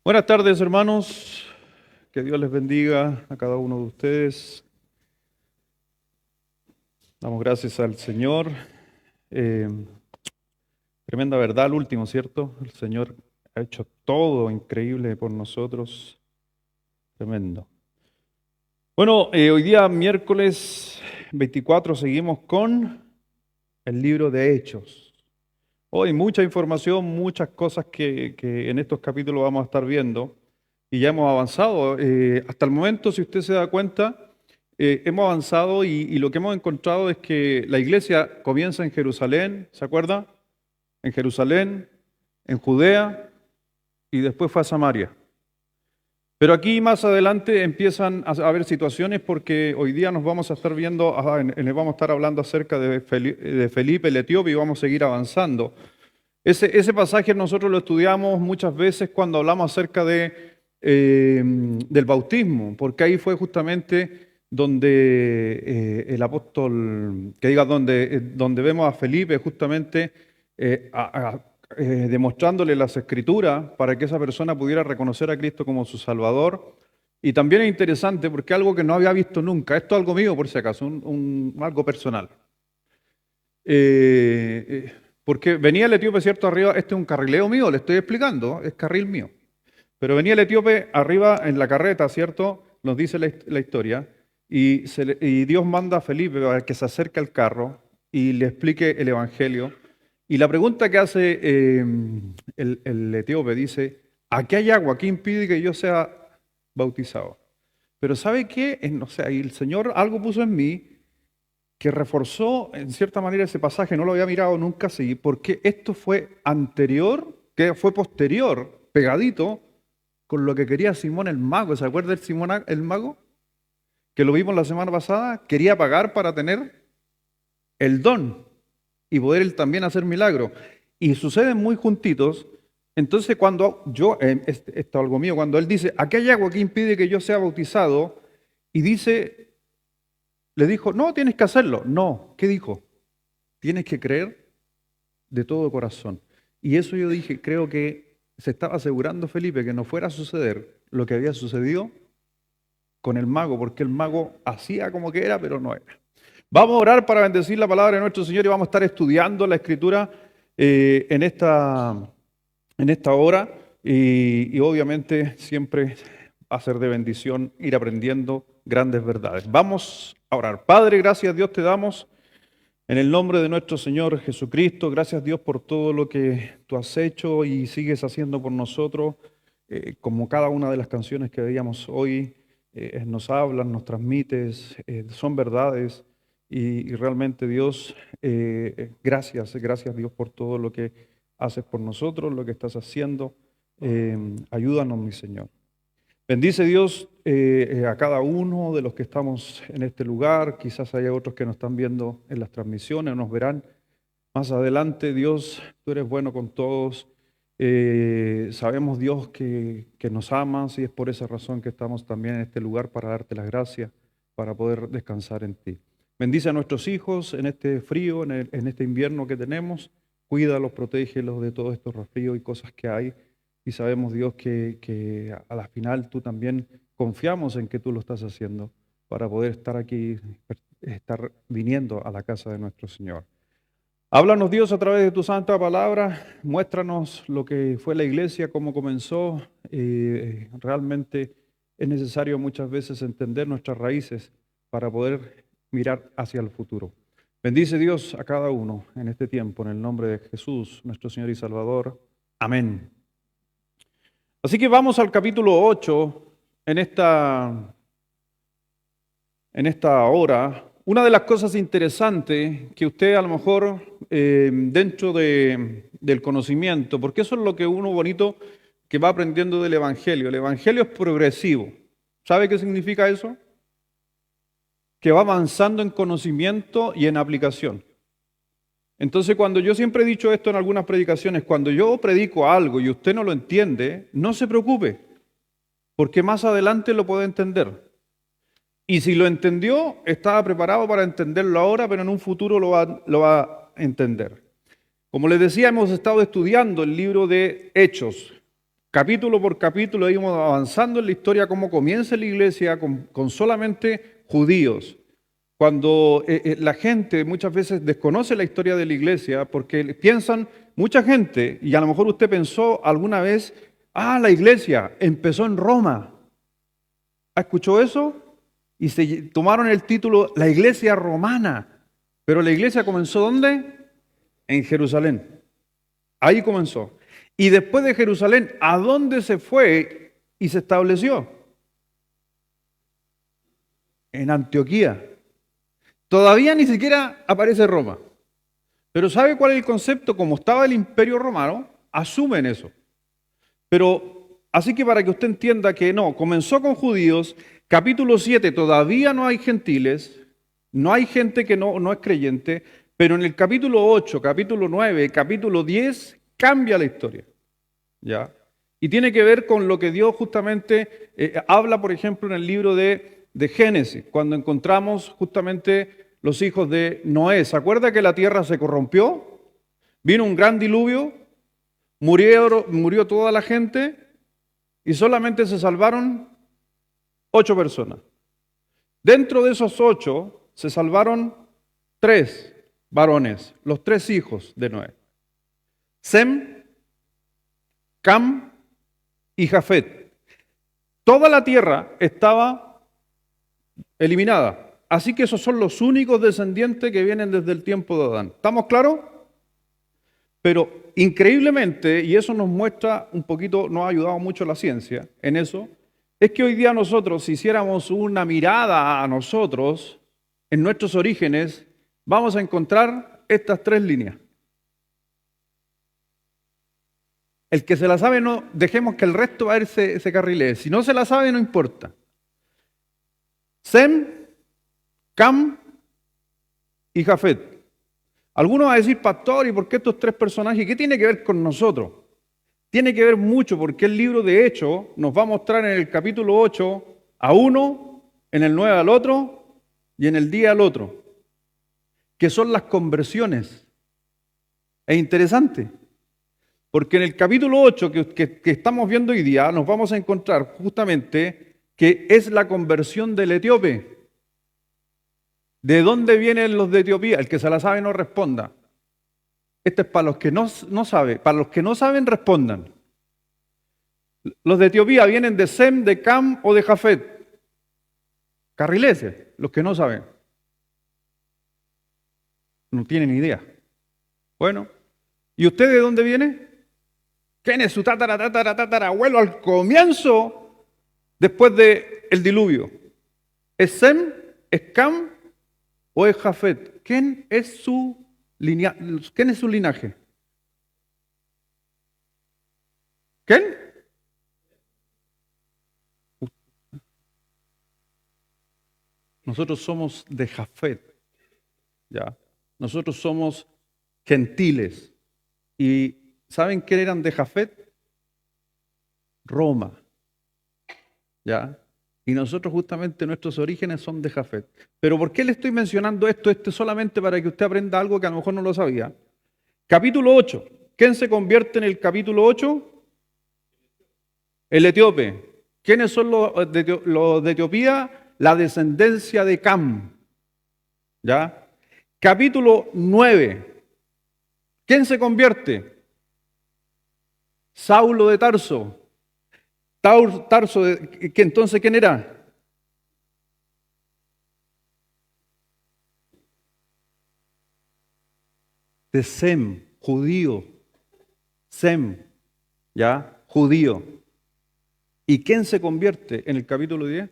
Buenas tardes, hermanos. Que Dios les bendiga a cada uno de ustedes. Damos gracias al Señor. Eh, Tremenda verdad al último, ¿cierto? El Señor ha hecho todo increíble por nosotros. Tremendo. Bueno, hoy día miércoles 24 seguimos con el libro de Hechos. Hoy mucha información, muchas cosas que en estos capítulos vamos a estar viendo y ya hemos avanzado. Hasta el momento, si usted se da cuenta, hemos avanzado y lo que hemos encontrado es que la iglesia comienza en Jerusalén, ¿se acuerda? En Jerusalén, en Judea y después fue a Samaria. Pero aquí más adelante empiezan a haber situaciones porque hoy día nos vamos a estar viendo, vamos a estar hablando acerca de Felipe el etíope y vamos a seguir avanzando. Ese pasaje nosotros lo estudiamos muchas veces cuando hablamos acerca del bautismo, porque ahí fue justamente donde el apóstol, donde vemos a Felipe justamente demostrándole las escrituras para que esa persona pudiera reconocer a Cristo como su Salvador. Y también es interesante porque algo que no había visto nunca, esto es algo mío por si acaso, algo personal. Porque venía el etíope, ¿cierto? Arriba, este es un carrileo mío, le estoy explicando, es carril mío. Pero venía el etíope arriba en la carreta, ¿cierto? Nos dice la historia. Y Dios manda a Felipe para que se acerque al carro y le explique el Evangelio. Y la pregunta que hace el etíope dice, aquí hay agua, ¿qué impide que yo sea bautizado? Pero ¿sabe qué? O sea, y el Señor algo puso en mí que reforzó en cierta manera ese pasaje, no lo había mirado nunca así, porque esto fue anterior, que fue posterior, pegadito, con lo que quería Simón el mago. ¿Se acuerda del Simón el mago? Que lo vimos la semana pasada, quería pagar para tener el don y poder él también hacer milagros. Y suceden muy juntitos. Entonces cuando esto es algo mío, cuando él dice, aquí hay agua que impide que yo sea bautizado, y dice, le dijo, no, tienes que hacerlo. No, ¿qué dijo? Tienes que creer de todo corazón. Y eso yo dije, creo que se estaba asegurando Felipe que no fuera a suceder lo que había sucedido con el mago, porque el mago hacía como que era, pero no era. Vamos a orar para bendecir la palabra de nuestro Señor y vamos a estar estudiando la Escritura en esta hora y obviamente siempre va a ser de bendición ir aprendiendo grandes verdades. Vamos a orar. Padre, gracias Dios te damos en el nombre de nuestro Señor Jesucristo. Gracias Dios por todo lo que tú has hecho y sigues haciendo por nosotros, como cada una de las canciones que veíamos hoy. Nos hablan, nos transmites, son verdades y realmente Dios, gracias Dios por todo lo que haces por nosotros, lo que estás haciendo. Ayúdanos, mi Señor. Bendice Dios a cada uno de los que estamos en este lugar. Quizás haya otros que nos están viendo en las transmisiones, nos verán más adelante. Dios, tú eres bueno con todos. Sabemos, Dios, que nos amas y es por esa razón que estamos también en este lugar para darte las gracias, para poder descansar en ti. Bendice a nuestros hijos en este frío, en este invierno que tenemos. Cuídalos, protégelos de todos estos resfríos y cosas que hay. Y sabemos, Dios, que a la final tú también confiamos en que tú lo estás haciendo para poder estar aquí, estar viniendo a la casa de nuestro Señor. Háblanos, Dios, a través de tu santa palabra. Muéstranos lo que fue la iglesia, cómo comenzó. Realmente es necesario muchas veces entender nuestras raíces para poder mirar hacia el futuro. Bendice Dios a cada uno en este tiempo, en el nombre de Jesús, nuestro Señor y Salvador. Amén. Así que vamos al capítulo 8 en esta hora. Una de las cosas interesantes que usted a lo mejor dentro del conocimiento, porque eso es lo que uno bonito que va aprendiendo del Evangelio. El Evangelio es progresivo. ¿Sabe qué significa eso? Que va avanzando en conocimiento y en aplicación. Entonces, cuando yo siempre he dicho esto en algunas predicaciones, cuando yo predico algo y usted no lo entiende, no se preocupe, porque más adelante lo puede entender. Y si lo entendió, estaba preparado para entenderlo ahora, pero en un futuro lo va a entender. Como les decía, hemos estado estudiando el libro de Hechos, capítulo por capítulo íbamos avanzando en la historia, cómo comienza la iglesia con solamente judíos. Cuando la gente muchas veces desconoce la historia de la iglesia porque piensan, mucha gente, y a lo mejor usted pensó alguna vez, la iglesia empezó en Roma. ¿Escuchó eso? Y se tomaron el título la iglesia romana. Pero la iglesia comenzó ¿dónde? En Jerusalén. Ahí comenzó. Y después de Jerusalén, ¿a dónde se fue y se estableció? En Antioquía. Todavía ni siquiera aparece Roma. Pero ¿sabe cuál es el concepto? Como estaba el Imperio Romano, asumen eso. Pero así que para que usted entienda que no, comenzó con judíos, capítulo 7 todavía no hay gentiles, no hay gente que no es creyente, pero en el capítulo 8, capítulo 9, capítulo 10 cambia la historia. ¿Ya? Y tiene que ver con lo que Dios justamente habla, por ejemplo, en el libro de Génesis, cuando encontramos justamente los hijos de Noé. ¿Se acuerda que la tierra se corrompió? Vino un gran diluvio, murió toda la gente y solamente se salvaron 8 personas. Dentro de esos 8 se salvaron 3 varones, los 3 hijos de Noé. Sem, Cam y Jafet. Toda la tierra estaba eliminada. Así que esos son los únicos descendientes que vienen desde el tiempo de Adán. ¿Estamos claros? Pero increíblemente, y eso nos muestra un poquito, nos ha ayudado mucho la ciencia en eso, es que hoy día nosotros, si hiciéramos una mirada a nosotros, en nuestros orígenes, vamos a encontrar estas 3 líneas. El que se la sabe, no dejemos que el resto a él se carrilee. Si no se la sabe, no importa. Sem, Cam y Jafet. Algunos van a decir, pastor, ¿y por qué estos 3 personajes? ¿Qué tiene que ver con nosotros? Tiene que ver mucho porque el libro de Hechos nos va a mostrar en el capítulo 8 a uno, en el 9 al otro y en el 10 al otro, que son las conversiones. Es interesante. Porque en el capítulo 8 que estamos viendo hoy día nos vamos a encontrar justamente que es la conversión del etíope. ¿De dónde vienen los de Etiopía? El que se la sabe no responda. Este es para los que no saben. Para los que no saben, respondan. Los de Etiopía vienen de Sem, de Cam o de Jafet. Carrileses, los que no saben. No tienen idea. Bueno, ¿y usted de dónde viene? ¿Quién es su tatarabuelo al comienzo, después del diluvio? ¿Es Sem? ¿Es Cam? ¿O es Jafet? ¿Quién es su linaje? ¿Quién? Nosotros somos de Jafet. ¿Ya? Nosotros somos gentiles. ¿Y saben quién eran de Jafet? Roma. ¿Ya? Y nosotros justamente nuestros orígenes son de Jafet. Pero ¿por qué le estoy mencionando esto? Esto es solamente para que usted aprenda algo que a lo mejor no lo sabía. Capítulo 8. ¿Quién se convierte en el capítulo 8? El etíope. ¿Quiénes son los de Etiopía? La descendencia de Cam. ¿Ya? Capítulo 9. ¿Quién se convierte? Saulo de Tarso. Tarso, que entonces, ¿quién era? De Sem, judío. Sem, ¿ya? Judío. ¿Y quién se convierte en el capítulo 10?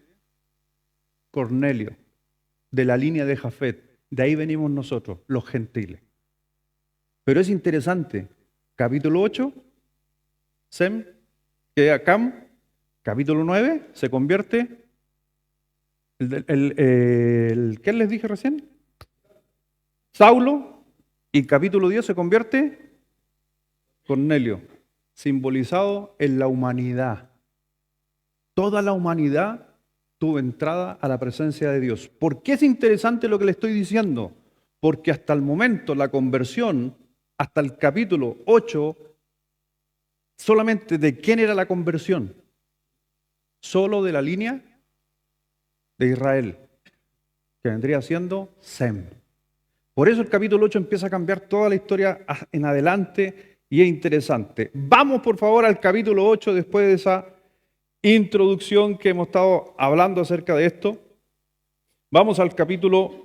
Cornelio, de la línea de Jafet. De ahí venimos nosotros, los gentiles. Pero es interesante, capítulo 8, Sem, que Cam, capítulo 9, se convierte, ¿qué les dije recién? Saulo, y capítulo 10 se convierte Cornelio, simbolizado en la humanidad. Toda la humanidad tuvo entrada a la presencia de Dios. ¿Por qué es interesante lo que le estoy diciendo? Porque hasta el momento la conversión, hasta el capítulo 8, solamente de quién era la conversión. Solo de la línea de Israel, que vendría siendo Sem. Por eso el capítulo 8 empieza a cambiar toda la historia en adelante y es interesante. Vamos por favor al capítulo 8 después de esa introducción que hemos estado hablando acerca de esto. Vamos al capítulo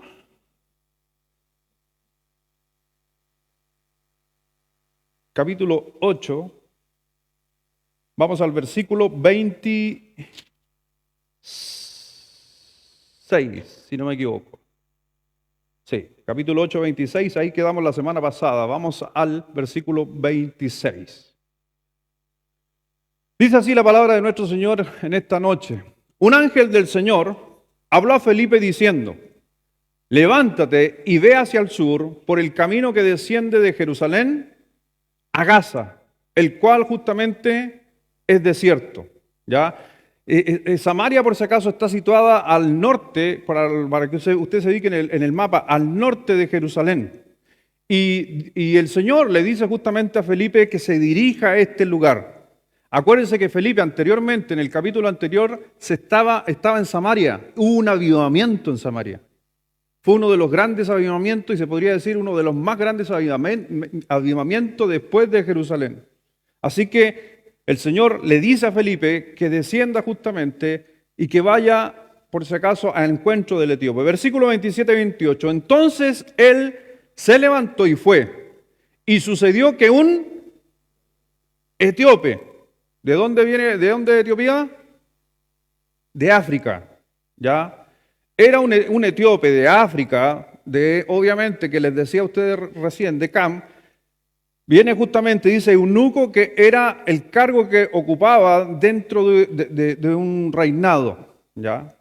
8. Vamos al versículo 26, si no me equivoco. Sí, capítulo 8, 26, ahí quedamos la semana pasada. Vamos al versículo 26. Dice así la palabra de nuestro Señor en esta noche. Un ángel del Señor habló a Felipe diciendo: levántate y ve hacia el sur por el camino que desciende de Jerusalén a Gaza, el cual justamente es desierto. ¿Ya? Samaria, por si acaso, está situada al norte, para que usted se ubique en el mapa, al norte de Jerusalén. Y el Señor le dice justamente a Felipe que se dirija a este lugar. Acuérdense que Felipe anteriormente, en el capítulo anterior, estaba en Samaria. Hubo un avivamiento en Samaria. Fue uno de los grandes avivamientos y se podría decir uno de los más grandes avivamientos después de Jerusalén. Así que el Señor le dice a Felipe que descienda justamente y que vaya, por si acaso, al encuentro del etíope. Versículo 27 y 28. Entonces él se levantó y fue. Y sucedió que un etíope, ¿de dónde viene? ¿De dónde Etiopía? De África, ¿ya? Era un etíope de África, obviamente, que les decía a ustedes recién, de Cam. Viene justamente, dice, eunuco, que era el cargo que ocupaba dentro de un reinado, ¿ya?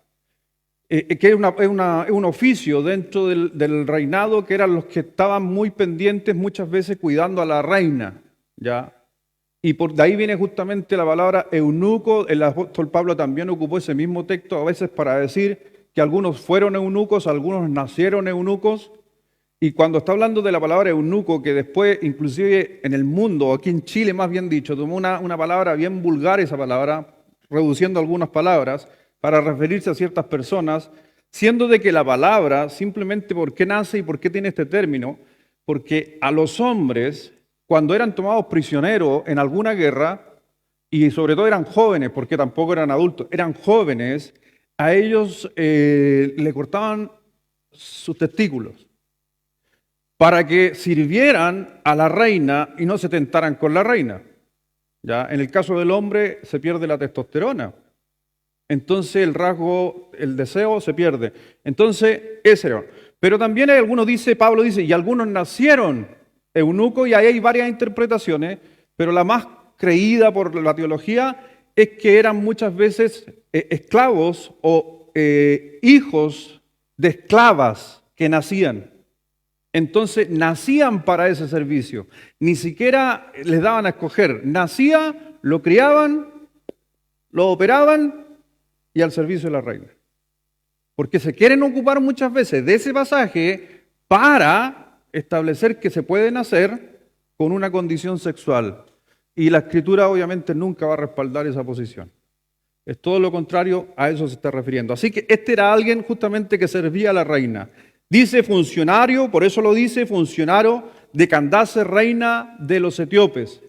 Que es un oficio dentro del reinado, que eran los que estaban muy pendientes muchas veces cuidando a la reina, ¿ya? Y por de ahí viene justamente la palabra eunuco. El apóstol Pablo también ocupó ese mismo texto a veces para decir que algunos fueron eunucos, algunos nacieron eunucos. Y cuando está hablando de la palabra eunuco, que después, inclusive en el mundo, aquí en Chile más bien dicho, tomó una palabra bien vulgar, esa palabra, reduciendo algunas palabras, para referirse a ciertas personas, siendo de que la palabra, simplemente por qué nace y por qué tiene este término, porque a los hombres, cuando eran tomados prisioneros en alguna guerra, y sobre todo eran jóvenes, porque tampoco eran adultos, eran jóvenes, a ellos le cortaban sus testículos, para que sirvieran a la reina y no se tentaran con la reina. ¿Ya? En el caso del hombre se pierde la testosterona. Entonces el deseo se pierde. Entonces, ese era. Pero también hay algunos, Pablo dice, y algunos nacieron eunucos, y ahí hay varias interpretaciones, pero la más creída por la teología es que eran muchas veces esclavos o hijos de esclavas que nacían. Entonces nacían para ese servicio, ni siquiera les daban a escoger, nacía, lo criaban, lo operaban y al servicio de la reina. Porque se quieren ocupar muchas veces de ese pasaje para establecer que se puede nacer con una condición sexual. Y la Escritura obviamente nunca va a respaldar esa posición. Es todo lo contrario, a eso se está refiriendo. Así que este era alguien justamente que servía a la reina. Dice funcionario, por eso lo dice, funcionario de Candace, reina de los etíopes,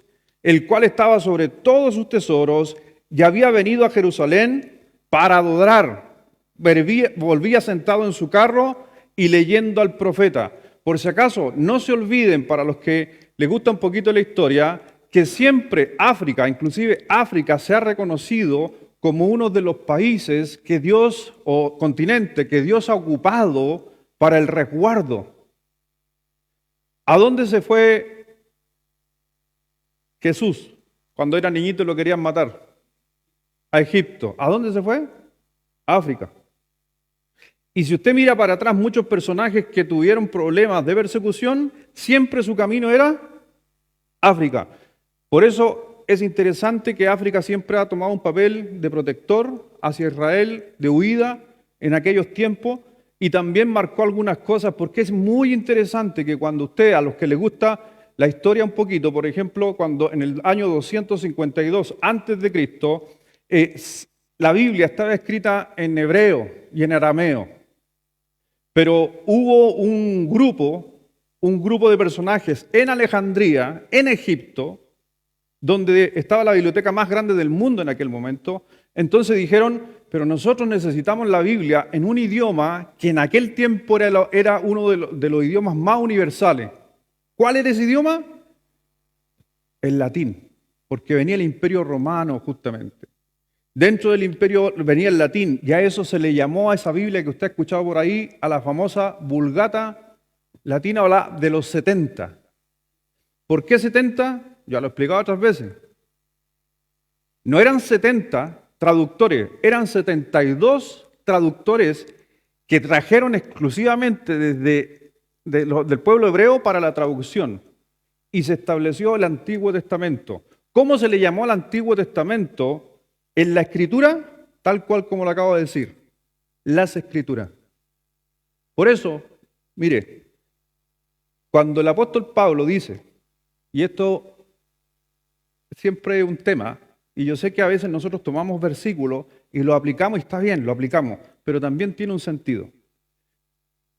el cual estaba sobre todos sus tesoros y había venido a Jerusalén para adorar. Volvía sentado en su carro y leyendo al profeta. Por si acaso, no se olviden, para los que les gusta un poquito la historia, que siempre África, inclusive África, se ha reconocido como uno de los países que Dios, o continente, que Dios ha ocupado para el resguardo. ¿A dónde se fue Jesús cuando era niñito y lo querían matar? A Egipto. ¿A dónde se fue? A África. Y si usted mira para atrás, muchos personajes que tuvieron problemas de persecución, siempre su camino era África. Por eso es interesante que África siempre ha tomado un papel de protector hacia Israel, de huida en aquellos tiempos, y también marcó algunas cosas, porque es muy interesante que cuando usted, a los que les gusta la historia un poquito, por ejemplo, cuando en el año 252 antes de Cristo, la Biblia estaba escrita en hebreo y en arameo, pero hubo un grupo de personajes en Alejandría, en Egipto, donde estaba la biblioteca más grande del mundo en aquel momento. Entonces dijeron, pero nosotros necesitamos la Biblia en un idioma que en aquel tiempo era uno de los idiomas más universales. ¿Cuál era ese idioma? El latín, porque venía el Imperio Romano justamente. Dentro del imperio venía el latín, y a eso se le llamó a esa Biblia que usted ha escuchado por ahí, a la famosa Vulgata latina o la de los 70. ¿Por qué 70? Ya lo he explicado otras veces. No eran 70 traductores, eran 72 traductores que trajeron exclusivamente del pueblo hebreo para la traducción. Y se estableció el Antiguo Testamento. ¿Cómo se le llamó al Antiguo Testamento? En la Escritura, tal cual como lo acabo de decir, las Escrituras. Por eso, mire, cuando el apóstol Pablo dice, y esto siempre es un tema, y yo sé que a veces nosotros tomamos versículos y lo aplicamos, y está bien, lo aplicamos, pero también tiene un sentido.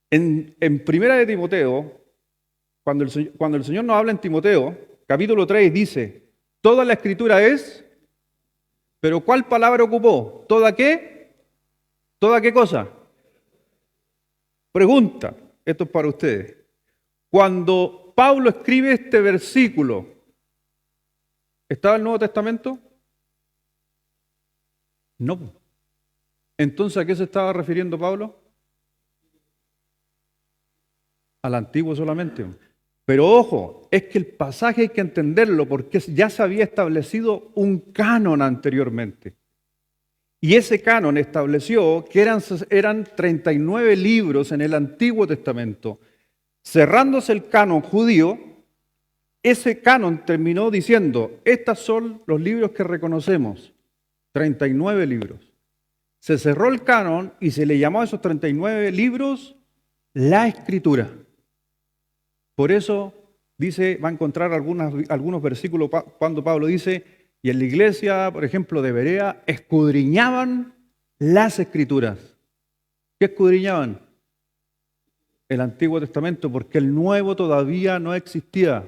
En Primera de Timoteo, cuando el Señor nos habla en Timoteo, capítulo 3, dice, toda la Escritura es... ¿Pero cuál palabra ocupó? ¿Toda qué? ¿Toda qué cosa? Pregunta, esto es para ustedes. Cuando Pablo escribe este versículo, ¿estaba el Nuevo Testamento? No. Entonces, ¿a qué se estaba refiriendo Pablo? Al Antiguo solamente. Pero ojo, es que el pasaje hay que entenderlo porque ya se había establecido un canon anteriormente. Y ese canon estableció que eran 39 libros en el Antiguo Testamento. Cerrándose el canon judío, ese canon terminó diciendo, estos son los libros que reconocemos, 39 libros. Se cerró el canon y se le llamó a esos 39 libros la Escritura. Por eso dice, va a encontrar algunos versículos cuando Pablo dice, y en la iglesia, por ejemplo, de Berea, escudriñaban las Escrituras. ¿Qué escudriñaban? El Antiguo Testamento, porque el Nuevo todavía no existía.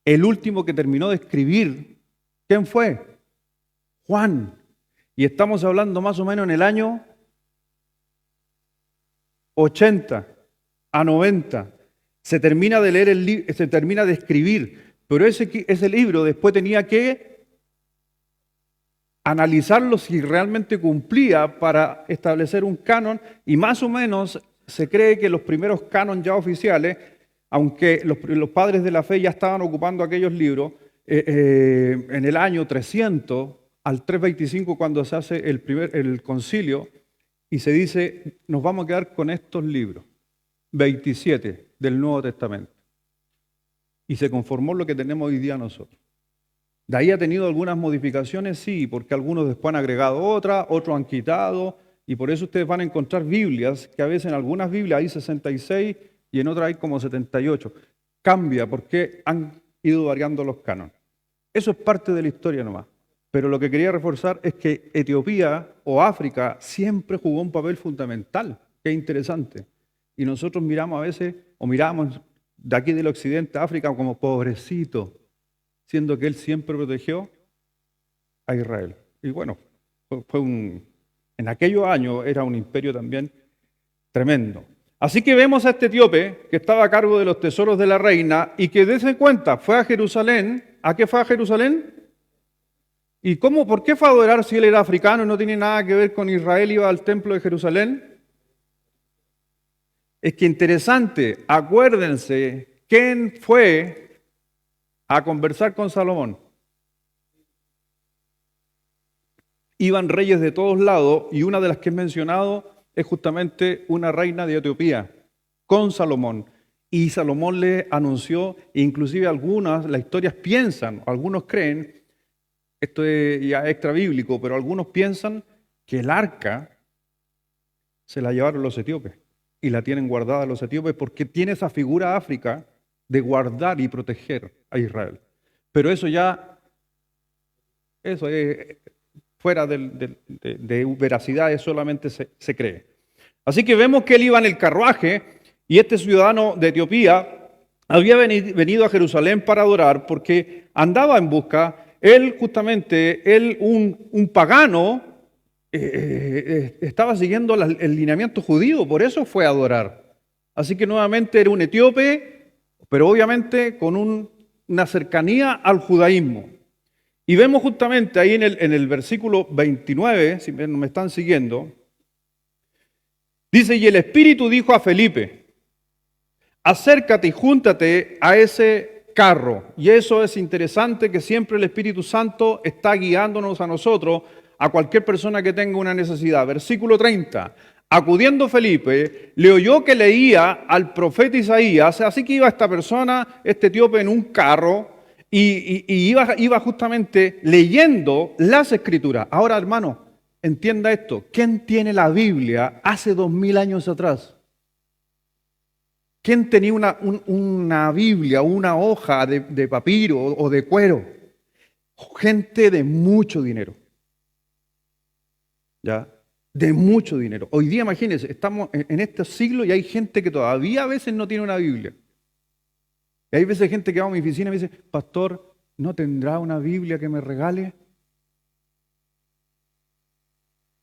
El último que terminó de escribir, ¿quién fue? Juan. Y estamos hablando más o menos en el año 80 a 90. Se termina de leer se termina de escribir, pero ese libro después tenía que analizarlo si realmente cumplía para establecer un canon, y más o menos se cree que los primeros cánones ya oficiales, aunque los padres de la fe ya estaban ocupando aquellos libros, en el año 300 al 325 cuando se hace el concilio, y se dice, nos vamos a quedar con estos libros, 27 del Nuevo Testamento. Y se conformó lo que tenemos hoy día nosotros. De ahí ha tenido algunas modificaciones, sí, porque algunos después han agregado otras, otros han quitado, y por eso ustedes van a encontrar Biblias, que a veces en algunas Biblias hay 66 y en otras hay como 78. Cambia porque han ido variando los cánones. Eso es parte de la historia nomás. Pero lo que quería reforzar es que Etiopía o África siempre jugó un papel fundamental. Qué interesante. Y nosotros miramos a veces, o miramos de aquí del occidente a África como pobrecito, siendo que él siempre protegió a Israel. Y bueno, en aquellos años era un imperio también tremendo. Así que vemos a este etíope que estaba a cargo de los tesoros de la reina y que, dése cuenta, fue a Jerusalén. ¿A qué fue a Jerusalén? ¿Y por qué fue a adorar si él era africano y no tiene nada que ver con Israel? Iba al templo de Jerusalén. Es que interesante, acuérdense, ¿quién fue a conversar con Salomón? Iban reyes de todos lados y una de las que he mencionado es justamente una reina de Etiopía con Salomón. Y Salomón le anunció, e inclusive las historias piensan, algunos creen, esto es ya extra bíblico, pero algunos piensan que el arca se la llevaron los etíopes y la tienen guardada los etíopes porque tiene esa figura África de guardar y proteger a Israel. Pero eso es fuera de veracidad, solamente se cree. Así que vemos que él iba en el carruaje y este ciudadano de Etiopía había venido a Jerusalén para adorar porque andaba en busca, un pagano, estaba siguiendo el lineamiento judío, por eso fue a adorar. Así que nuevamente era un etíope, pero obviamente con una cercanía al judaísmo. Y vemos justamente ahí en el versículo 29, si me están siguiendo, dice, y el Espíritu dijo a Felipe, acércate y júntate a ese carro. Y eso es interesante, que siempre el Espíritu Santo está guiándonos a nosotros, a cualquier persona que tenga una necesidad. Versículo 30. Acudiendo Felipe, le oyó que leía al profeta Isaías, así que iba esta persona, este etíope, en un carro, y iba justamente leyendo las Escrituras. Ahora, hermano, entienda esto. ¿Quién tiene la Biblia hace 2000 años atrás? ¿Quién tenía una Biblia, una hoja de papiro o de cuero? Gente de mucho dinero. ¿Ya? De mucho dinero. Hoy día, imagínense, estamos en este siglo y hay gente que todavía a veces no tiene una Biblia. Y hay veces gente que va a mi oficina y me dice, pastor, ¿no tendrá una Biblia que me regale?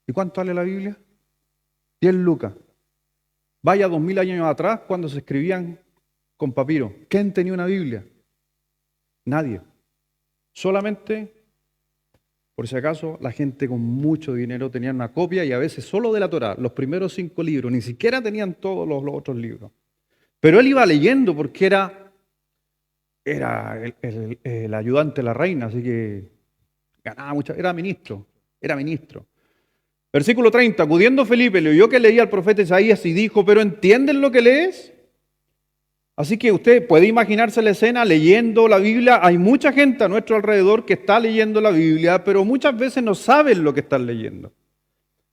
¿Y cuánto vale la Biblia? 10 lucas. Vaya 2000 años atrás cuando se escribían con papiro. ¿Quién tenía una Biblia? Nadie. Solamente, por si acaso, la gente con mucho dinero tenía una copia y a veces solo de la Torá, los primeros 5 libros, ni siquiera tenían todos los otros libros. Pero él iba leyendo porque era el ayudante de la reina, así que ganaba mucho, era ministro. Versículo 30, acudiendo Felipe, le oyó que leía al profeta Isaías y dijo, ¿pero entienden lo que lees? Así que usted puede imaginarse la escena leyendo la Biblia. Hay mucha gente a nuestro alrededor que está leyendo la Biblia, pero muchas veces no saben lo que están leyendo.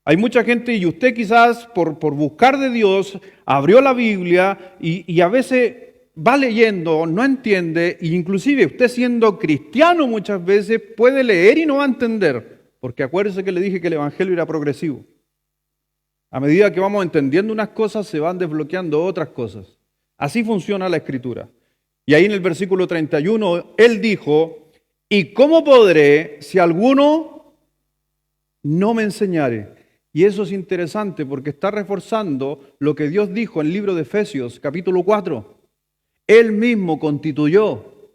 Hay mucha gente y usted quizás por buscar de Dios abrió la Biblia y a veces va leyendo, no entiende, e inclusive usted siendo cristiano muchas veces puede leer y no va a entender. Porque acuérdese que le dije que el Evangelio era progresivo. A medida que vamos entendiendo unas cosas, se van desbloqueando otras cosas. Así funciona la Escritura. Y ahí en el versículo 31, él dijo, ¿y cómo podré si alguno no me enseñare? Y eso es interesante porque está reforzando lo que Dios dijo en el libro de Efesios, capítulo 4. Él mismo constituyó.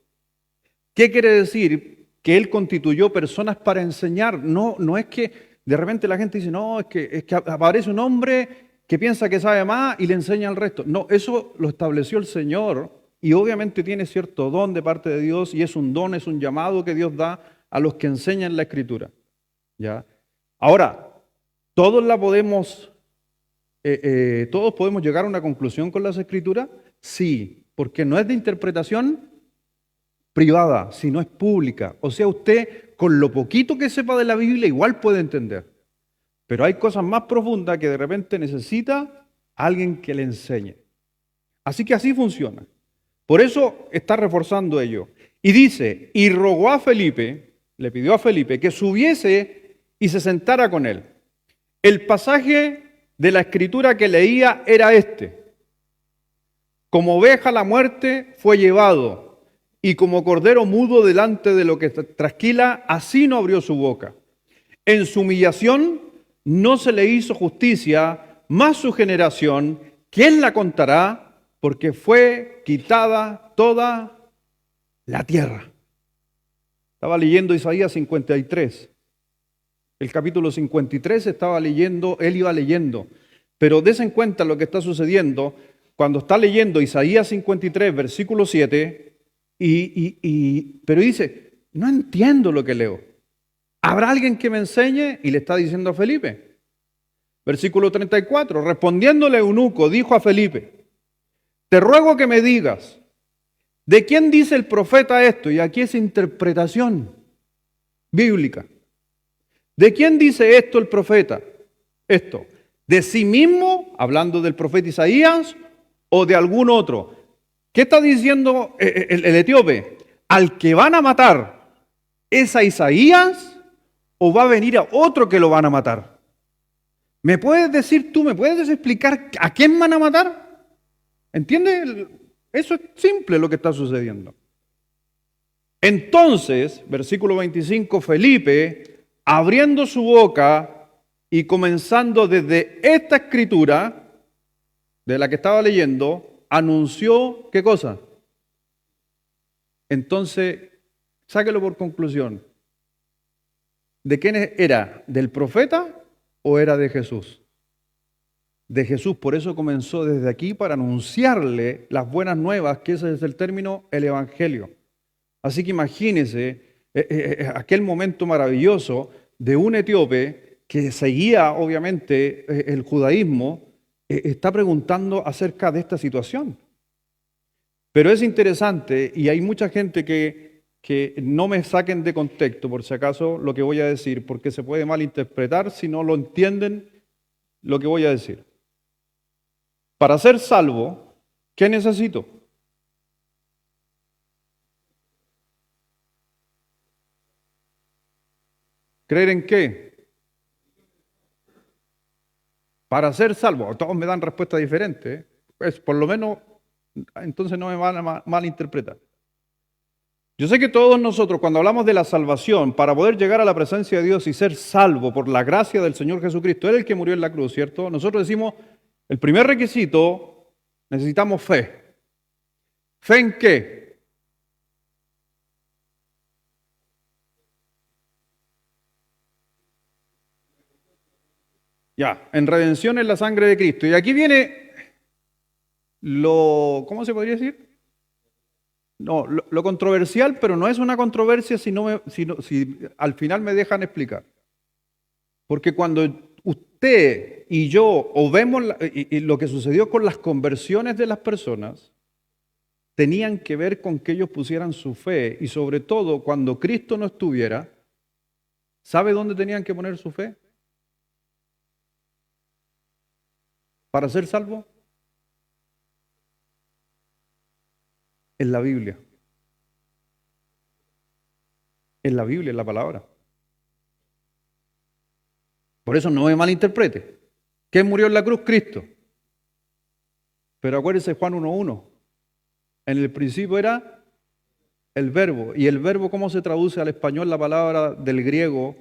¿Qué quiere decir? Que Él constituyó personas para enseñar. No es que de repente la gente dice, no, es que aparece un hombre que piensa que sabe más y le enseña al resto. No, eso lo estableció el Señor y obviamente tiene cierto don de parte de Dios y es un don, es un llamado que Dios da a los que enseñan la Escritura. ¿Ya? Ahora, todos podemos llegar a una conclusión con las Escrituras, sí, porque no es de interpretación privada, sino es pública. O sea, usted con lo poquito que sepa de la Biblia igual puede entender. Pero hay cosas más profundas que de repente necesita alguien que le enseñe. Así que así funciona. Por eso está reforzando ello. Y dice, y rogó a Felipe, le pidió a Felipe que subiese y se sentara con él. El pasaje de la Escritura que leía era este. Como oveja a la muerte fue llevado, y como cordero mudo delante de lo que trasquila, así no abrió su boca. En su humillación no se le hizo justicia, mas su generación, ¿quién la contará? Porque fue quitada toda la tierra. Estaba leyendo Isaías 53. El capítulo 53 estaba leyendo, él iba leyendo. Pero des en cuenta lo que está sucediendo cuando está leyendo Isaías 53, versículo 7, pero dice, no entiendo lo que leo. ¿Habrá alguien que me enseñe? Y le está diciendo a Felipe. Versículo 34, respondiéndole eunuco, dijo a Felipe, te ruego que me digas, ¿de quién dice el profeta esto? Y aquí es interpretación bíblica. ¿De quién dice esto el profeta? Esto, ¿de sí mismo, hablando del profeta Isaías, o de algún otro? ¿Qué está diciendo el etíope? ¿Al que van a matar es a Isaías o va a venir a otro que lo van a matar? ¿Me puedes decir tú, me puedes explicar a quién van a matar? ¿Entiendes? Eso es simple lo que está sucediendo. Entonces, versículo 25, Felipe, abriendo su boca y comenzando desde esta escritura, de la que estaba leyendo, anunció, ¿qué cosa? Entonces, sáquelo por conclusión. ¿De quién era? ¿Del profeta o era de Jesús? De Jesús, por eso comenzó desde aquí para anunciarle las buenas nuevas, que ese es el término, el evangelio. Así que imagínense aquel momento maravilloso de un etíope que seguía obviamente el judaísmo, está preguntando acerca de esta situación. Pero es interesante y hay mucha gente que no me saquen de contexto, por si acaso, lo que voy a decir, porque se puede malinterpretar si no lo entienden lo que voy a decir. Para ser salvo, ¿qué necesito? ¿Creer en qué? Para ser salvo. Todos me dan respuesta diferente, ¿eh? Pues por lo menos, entonces no me van a malinterpretar. Yo sé que todos nosotros, cuando hablamos de la salvación, para poder llegar a la presencia de Dios y ser salvo por la gracia del Señor Jesucristo, Él es el que murió en la cruz, ¿cierto? Nosotros decimos, el primer requisito, necesitamos fe. ¿Fe en qué? Ya, en redención en la sangre de Cristo. Y aquí viene ¿cómo se podría decir? No, lo controversial, pero no es una controversia si al final me dejan explicar. Porque cuando usted y yo o vemos y lo que sucedió con las conversiones de las personas, tenían que ver con que ellos pusieran su fe y sobre todo cuando Cristo no estuviera, ¿sabe dónde tenían que poner su fe? Para ser salvo, en la Biblia. En la Biblia, en la palabra. Por eso no me malinterprete. ¿Quién murió en la cruz? Cristo. Pero acuérdese Juan 1:1. En el principio era el verbo. ¿Y el verbo cómo se traduce al español la palabra del griego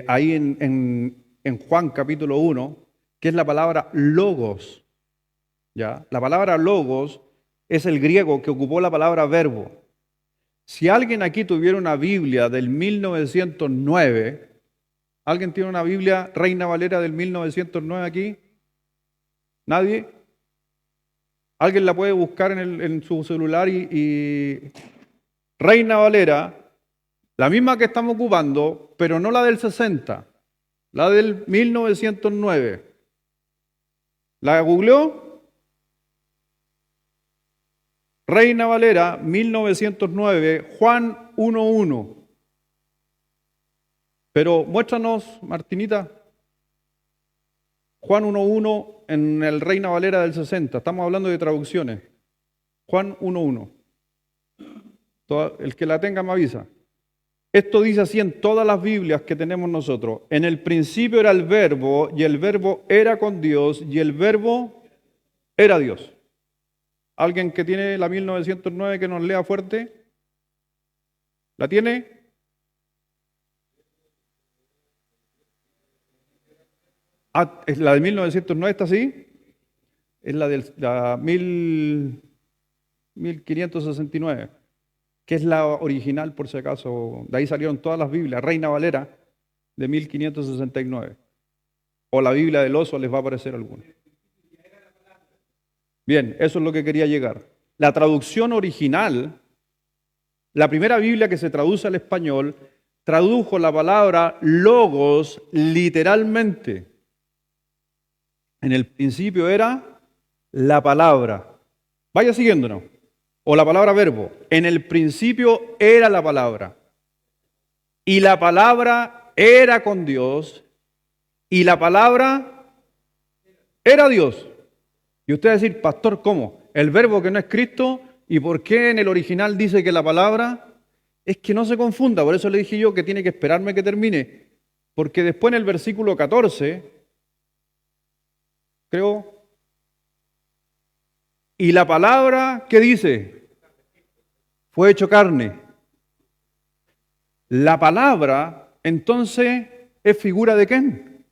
ahí en Juan capítulo 1? Que es la palabra logos. ¿Ya? La palabra logos es el griego que ocupó la palabra verbo. Si alguien aquí tuviera una Biblia del 1909, ¿alguien tiene una Biblia Reina Valera del 1909 aquí? ¿Nadie? ¿Alguien la puede buscar en su celular y Reina Valera, la misma que estamos ocupando, pero no la del 60, la del 1909? ¿La googleó? Reina Valera, 1909, Juan 1:1. Pero muéstranos, Martinita, Juan 1:1 en el Reina Valera del 60. Estamos hablando de traducciones. Juan 1:1. El que la tenga me avisa. Esto dice así en todas las Biblias que tenemos nosotros. En el principio era el verbo y el verbo era con Dios y el verbo era Dios. ¿Alguien que tiene la 1909 que nos lea fuerte? ¿La tiene? Ah, ¿la de 1909 está así? Es la de la 1569, que es la original por si acaso. De ahí salieron todas las Biblias. Reina Valera de 1569. O la Biblia del oso les va a aparecer alguna. Bien, eso es lo que quería llegar. La traducción original, la primera Biblia que se traduce al español, tradujo la palabra logos literalmente. En el principio era la palabra. Vaya siguiéndonos. O la palabra verbo. En el principio era la palabra. Y la palabra era con Dios. Y la palabra era Dios. Y usted va a decir, pastor, ¿cómo? el verbo que no es Cristo, y por qué en el original dice que la palabra, es que no se confunda, por eso le dije yo que tiene que esperarme que termine, porque después en el versículo 14, creo, y la palabra, ¿qué dice? Fue hecho carne. La palabra, entonces, ¿es figura de quién?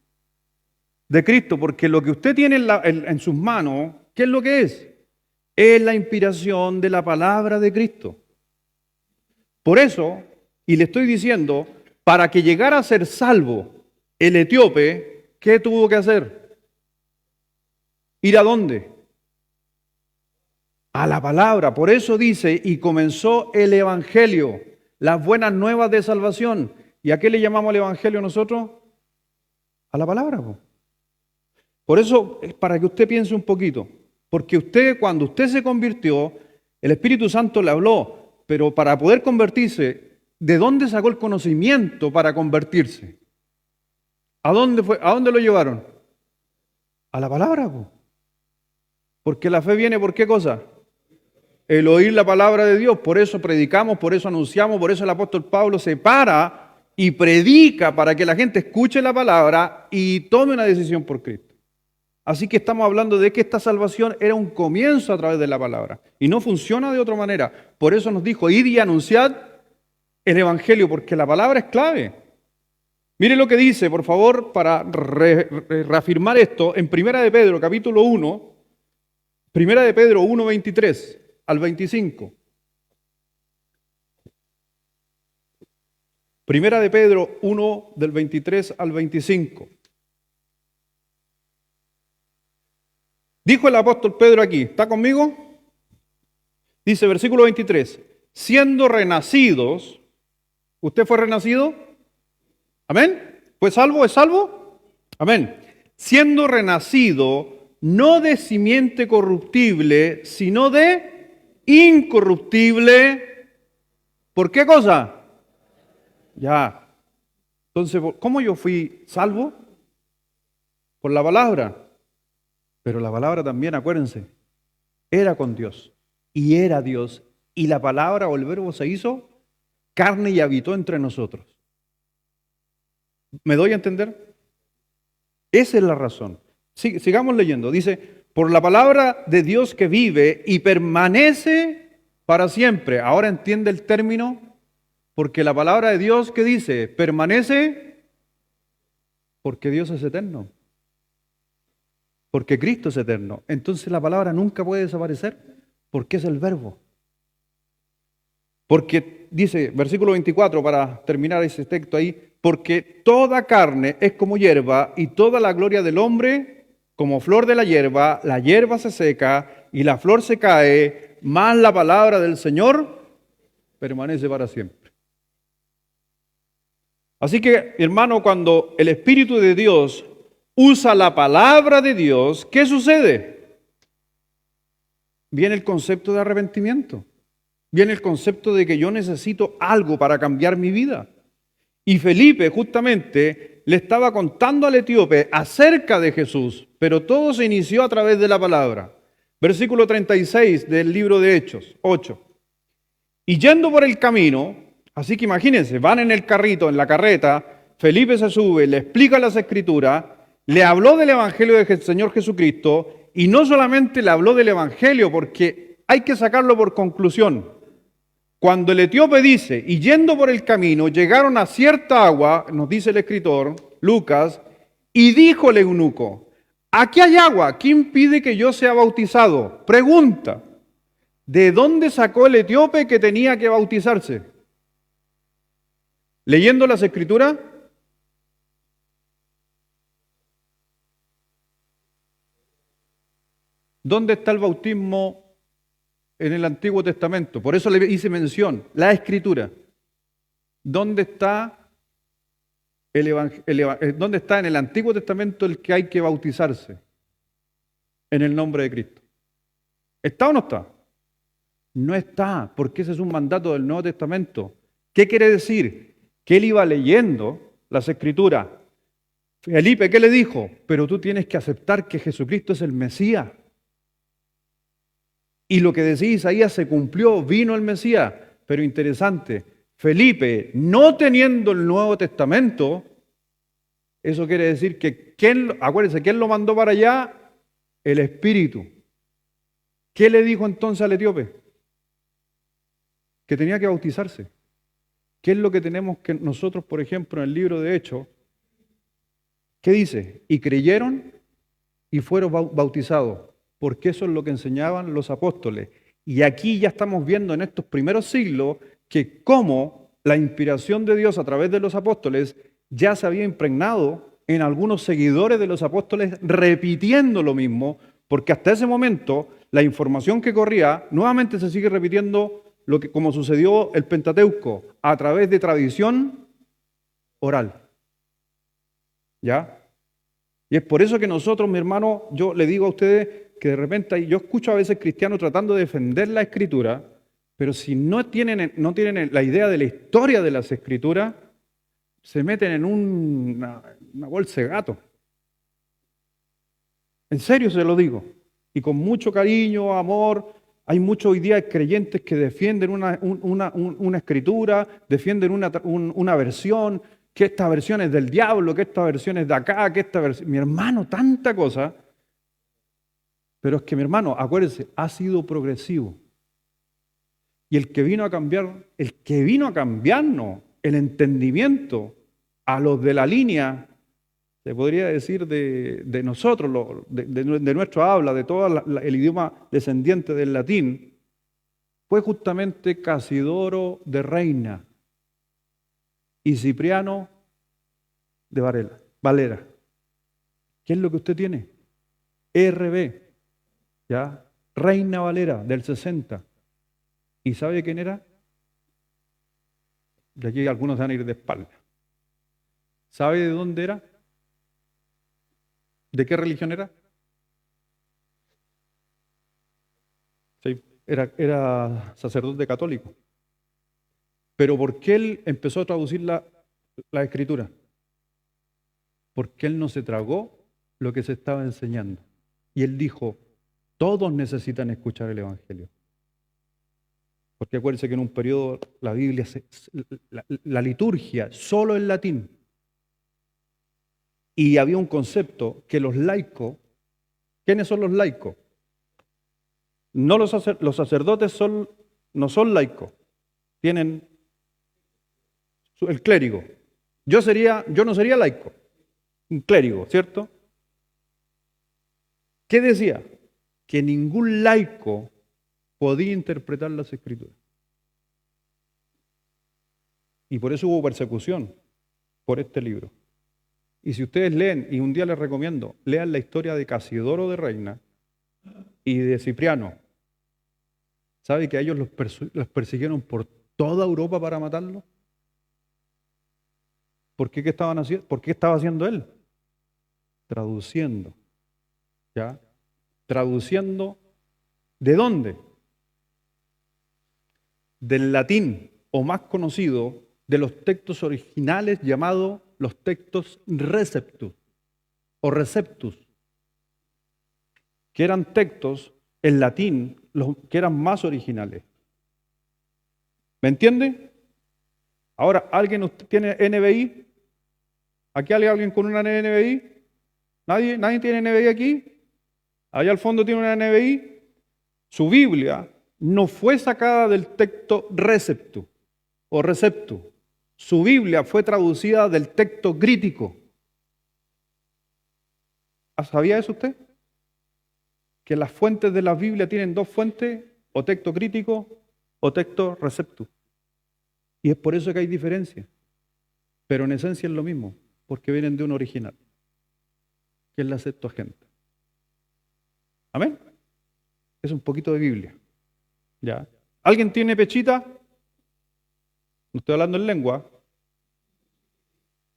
De Cristo, porque lo que usted tiene en sus manos, ¿qué es lo que es? Es la inspiración de la palabra de Cristo. Por eso, y le estoy diciendo, para que llegara a ser salvo el etíope, ¿qué tuvo que hacer? ¿Ir a dónde? A la palabra. Por eso dice, y comenzó el evangelio, las buenas nuevas de salvación. ¿Y a qué le llamamos el evangelio nosotros? A la palabra. Por eso, para que usted piense un poquito, porque usted, cuando usted se convirtió, el Espíritu Santo le habló, pero para poder convertirse, ¿de dónde sacó el conocimiento para convertirse? ¿A dónde fue? ¿A dónde lo llevaron? A la palabra. Porque la fe viene ¿por qué cosa? El oír la palabra de Dios. Por eso predicamos, por eso anunciamos, por eso el apóstol Pablo se para y predica para que la gente escuche la palabra y tome una decisión por Cristo. Así que estamos hablando de que esta salvación era un comienzo a través de la palabra y no funciona de otra manera. Por eso nos dijo, id y anunciad el evangelio, porque la palabra es clave. Mire lo que dice, por favor, para reafirmar esto, en Primera de Pedro, capítulo 1, Primera de Pedro 1, 23 al 25. Primera de Pedro 1, del 23 al 25. Dijo el apóstol Pedro aquí, ¿está conmigo? Dice, versículo 23, siendo renacidos, ¿usted fue renacido? ¿Amén? ¿Fue salvo? ¿Es salvo? Amén. Siendo renacido, no de simiente corruptible, sino de incorruptible. ¿Por qué cosa? Ya. Entonces, ¿cómo yo fui salvo? Por la palabra. Pero la palabra también, acuérdense, era con Dios y era Dios. Y la palabra o el verbo se hizo carne y habitó entre nosotros. ¿Me doy a entender? Esa es la razón. Sigamos leyendo. Dice, por la palabra de Dios que vive y permanece para siempre. Ahora entiende el término, porque la palabra de Dios que dice, permanece, porque Dios es eterno. Porque Cristo es eterno. Entonces la palabra nunca puede desaparecer, porque es el verbo. Porque dice, versículo 24, para terminar ese texto ahí, porque toda carne es como hierba y toda la gloria del hombre como flor de la hierba se seca y la flor se cae, mas la palabra del Señor permanece para siempre. Así que, hermano, cuando el Espíritu de Dios usa la palabra de Dios, ¿qué sucede? Viene el concepto de arrepentimiento. Viene el concepto de que yo necesito algo para cambiar mi vida. Y Felipe justamente le estaba contando al etíope acerca de Jesús, pero todo se inició a través de la palabra. Versículo 36 del libro de Hechos 8. Y yendo por el camino, así que imagínense, van en el carrito, en la carreta, Felipe se sube, le explica las Escrituras, le habló del Evangelio del Señor Jesucristo, y no solamente le habló del Evangelio, porque hay que sacarlo por conclusión. Cuando el etíope dice, y yendo por el camino, llegaron a cierta agua, nos dice el escritor, Lucas, y dijo el eunuco, aquí hay agua, ¿quién impide que yo sea bautizado? Pregunta, ¿de dónde sacó el etíope que tenía que bautizarse? Leyendo las Escrituras, ¿dónde está el bautismo en el Antiguo Testamento? Por eso le hice mención, la Escritura. ¿Dónde está dónde está en el Antiguo Testamento el que hay que bautizarse? En el nombre de Cristo. ¿Está o no está? No está, porque ese es un mandato del Nuevo Testamento. ¿Qué quiere decir? Que él iba leyendo las Escrituras. Felipe, ¿qué le dijo? Pero tú tienes que aceptar que Jesucristo es el Mesías. Y lo que decía Isaías se cumplió, vino el Mesías. Pero interesante, Felipe, no teniendo el Nuevo Testamento, eso quiere decir que, acuérdense, ¿quién lo mandó para allá? El Espíritu. ¿Qué le dijo entonces al etíope? Que tenía que bautizarse. ¿Qué es lo que tenemos que nosotros, por ejemplo, en el libro de Hechos? ¿Qué dice? Y creyeron y fueron bautizados, porque eso es lo que enseñaban los apóstoles. Y aquí ya estamos viendo en estos primeros siglos que cómo la inspiración de Dios a través de los apóstoles ya se había impregnado en algunos seguidores de los apóstoles repitiendo lo mismo, porque hasta ese momento la información que corría nuevamente se sigue repitiendo como sucedió el Pentateuco, a través de tradición oral. ¿Ya? Y es por eso que nosotros, mi hermano, yo le digo a ustedes que de repente yo escucho a veces cristianos tratando de defender la Escritura, pero si no tienen la idea de la historia de las Escrituras, se meten en una bolsa de gato. En serio se lo digo. Y con mucho cariño, amor. Hay muchos hoy día creyentes que defienden una escritura, defienden una versión, que esta versión es del diablo, que esta versión es de acá, que esta versión... Mi hermano, tanta cosa. Pero es que mi hermano, acuérdense, ha sido progresivo. Y el que vino a cambiarnos el entendimiento a los de la línea, se podría decir de nosotros, de nuestra habla, de todo el idioma descendiente del latín, fue justamente Casidoro de Reina y Cipriano de Valera. ¿Qué es lo que usted tiene? RB, ¿ya? Reina Valera, del 60. ¿Y sabe quién era? De aquí algunos van a ir de espalda. ¿Sabe de dónde era? ¿De qué religión era? Sí, era sacerdote católico. Pero ¿por qué él empezó a traducir la escritura? Porque él no se tragó lo que se estaba enseñando. Y él dijo, todos necesitan escuchar el Evangelio. Porque acuérdense que en un periodo la Biblia, la liturgia, solo en latín. Y había un concepto que los laicos, ¿quiénes son los laicos? No los sacerdotes no son laicos, tienen el clérigo. Yo no sería laico, un clérigo, ¿cierto? ¿Qué decía? Que ningún laico podía interpretar las escrituras. Y por eso hubo persecución por este libro. Y si ustedes leen, y un día les recomiendo, lean la historia de Casidoro de Reina y de Cipriano. ¿Sabe que a ellos los persiguieron por toda Europa para matarlos? ¿Por qué? ¿Qué estaban haciendo? ¿Por qué estaba haciendo él? Traduciendo. ¿Ya? Traduciendo. ¿De dónde? Del latín, o más conocido, de los textos originales llamados los textos receptus o receptus, que eran textos en latín que eran más originales. ¿Me entiende? Ahora, ¿alguien tiene NBI? ¿Aquí hay alguien con una NBI? ¿Nadie tiene NBI aquí? Allá al fondo tiene una NBI. Su Biblia no fue sacada del texto receptu o receptu. Su Biblia fue traducida del texto crítico. ¿Sabía eso usted? Que las fuentes de la Biblia tienen dos fuentes, o texto crítico o texto receptu. Y es por eso que hay diferencia. Pero en esencia es lo mismo, porque vienen de un original, que es la Septuaginta. ¿Amén? Es un poquito de Biblia. ¿Ya? ¿Alguien tiene pechita? No estoy hablando en lengua.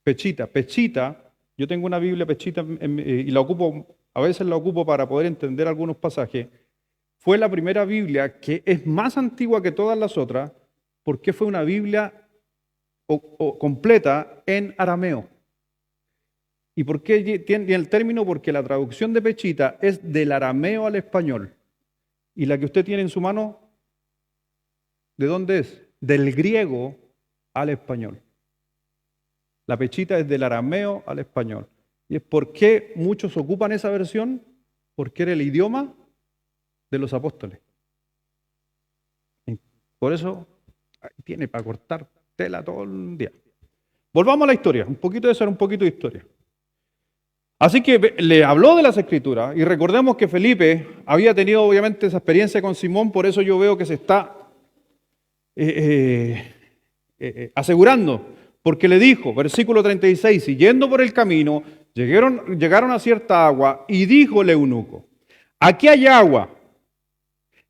Pechita. Yo tengo una Biblia pechita y la ocupo, a veces la ocupo para poder entender algunos pasajes. Fue la primera Biblia que es más antigua que todas las otras, porque fue una Biblia completa en arameo. ¿Y por qué tiene el término? Porque la traducción de pechita es del arameo al español. Y la que usted tiene en su mano, ¿de dónde es? Del griego al español. La pechita es del arameo al español. ¿Y es por qué muchos ocupan esa versión? Porque era el idioma de los apóstoles. Y por eso tiene para cortar tela todo el día. Volvamos a la historia, un poquito de eso era un poquito de historia. Así que le habló de las Escrituras y recordemos que Felipe había tenido obviamente esa experiencia con Simón, por eso yo veo que se está asegurando, porque le dijo, versículo 36, siguiendo por el camino, llegaron a cierta agua y dijo el eunuco, aquí hay agua,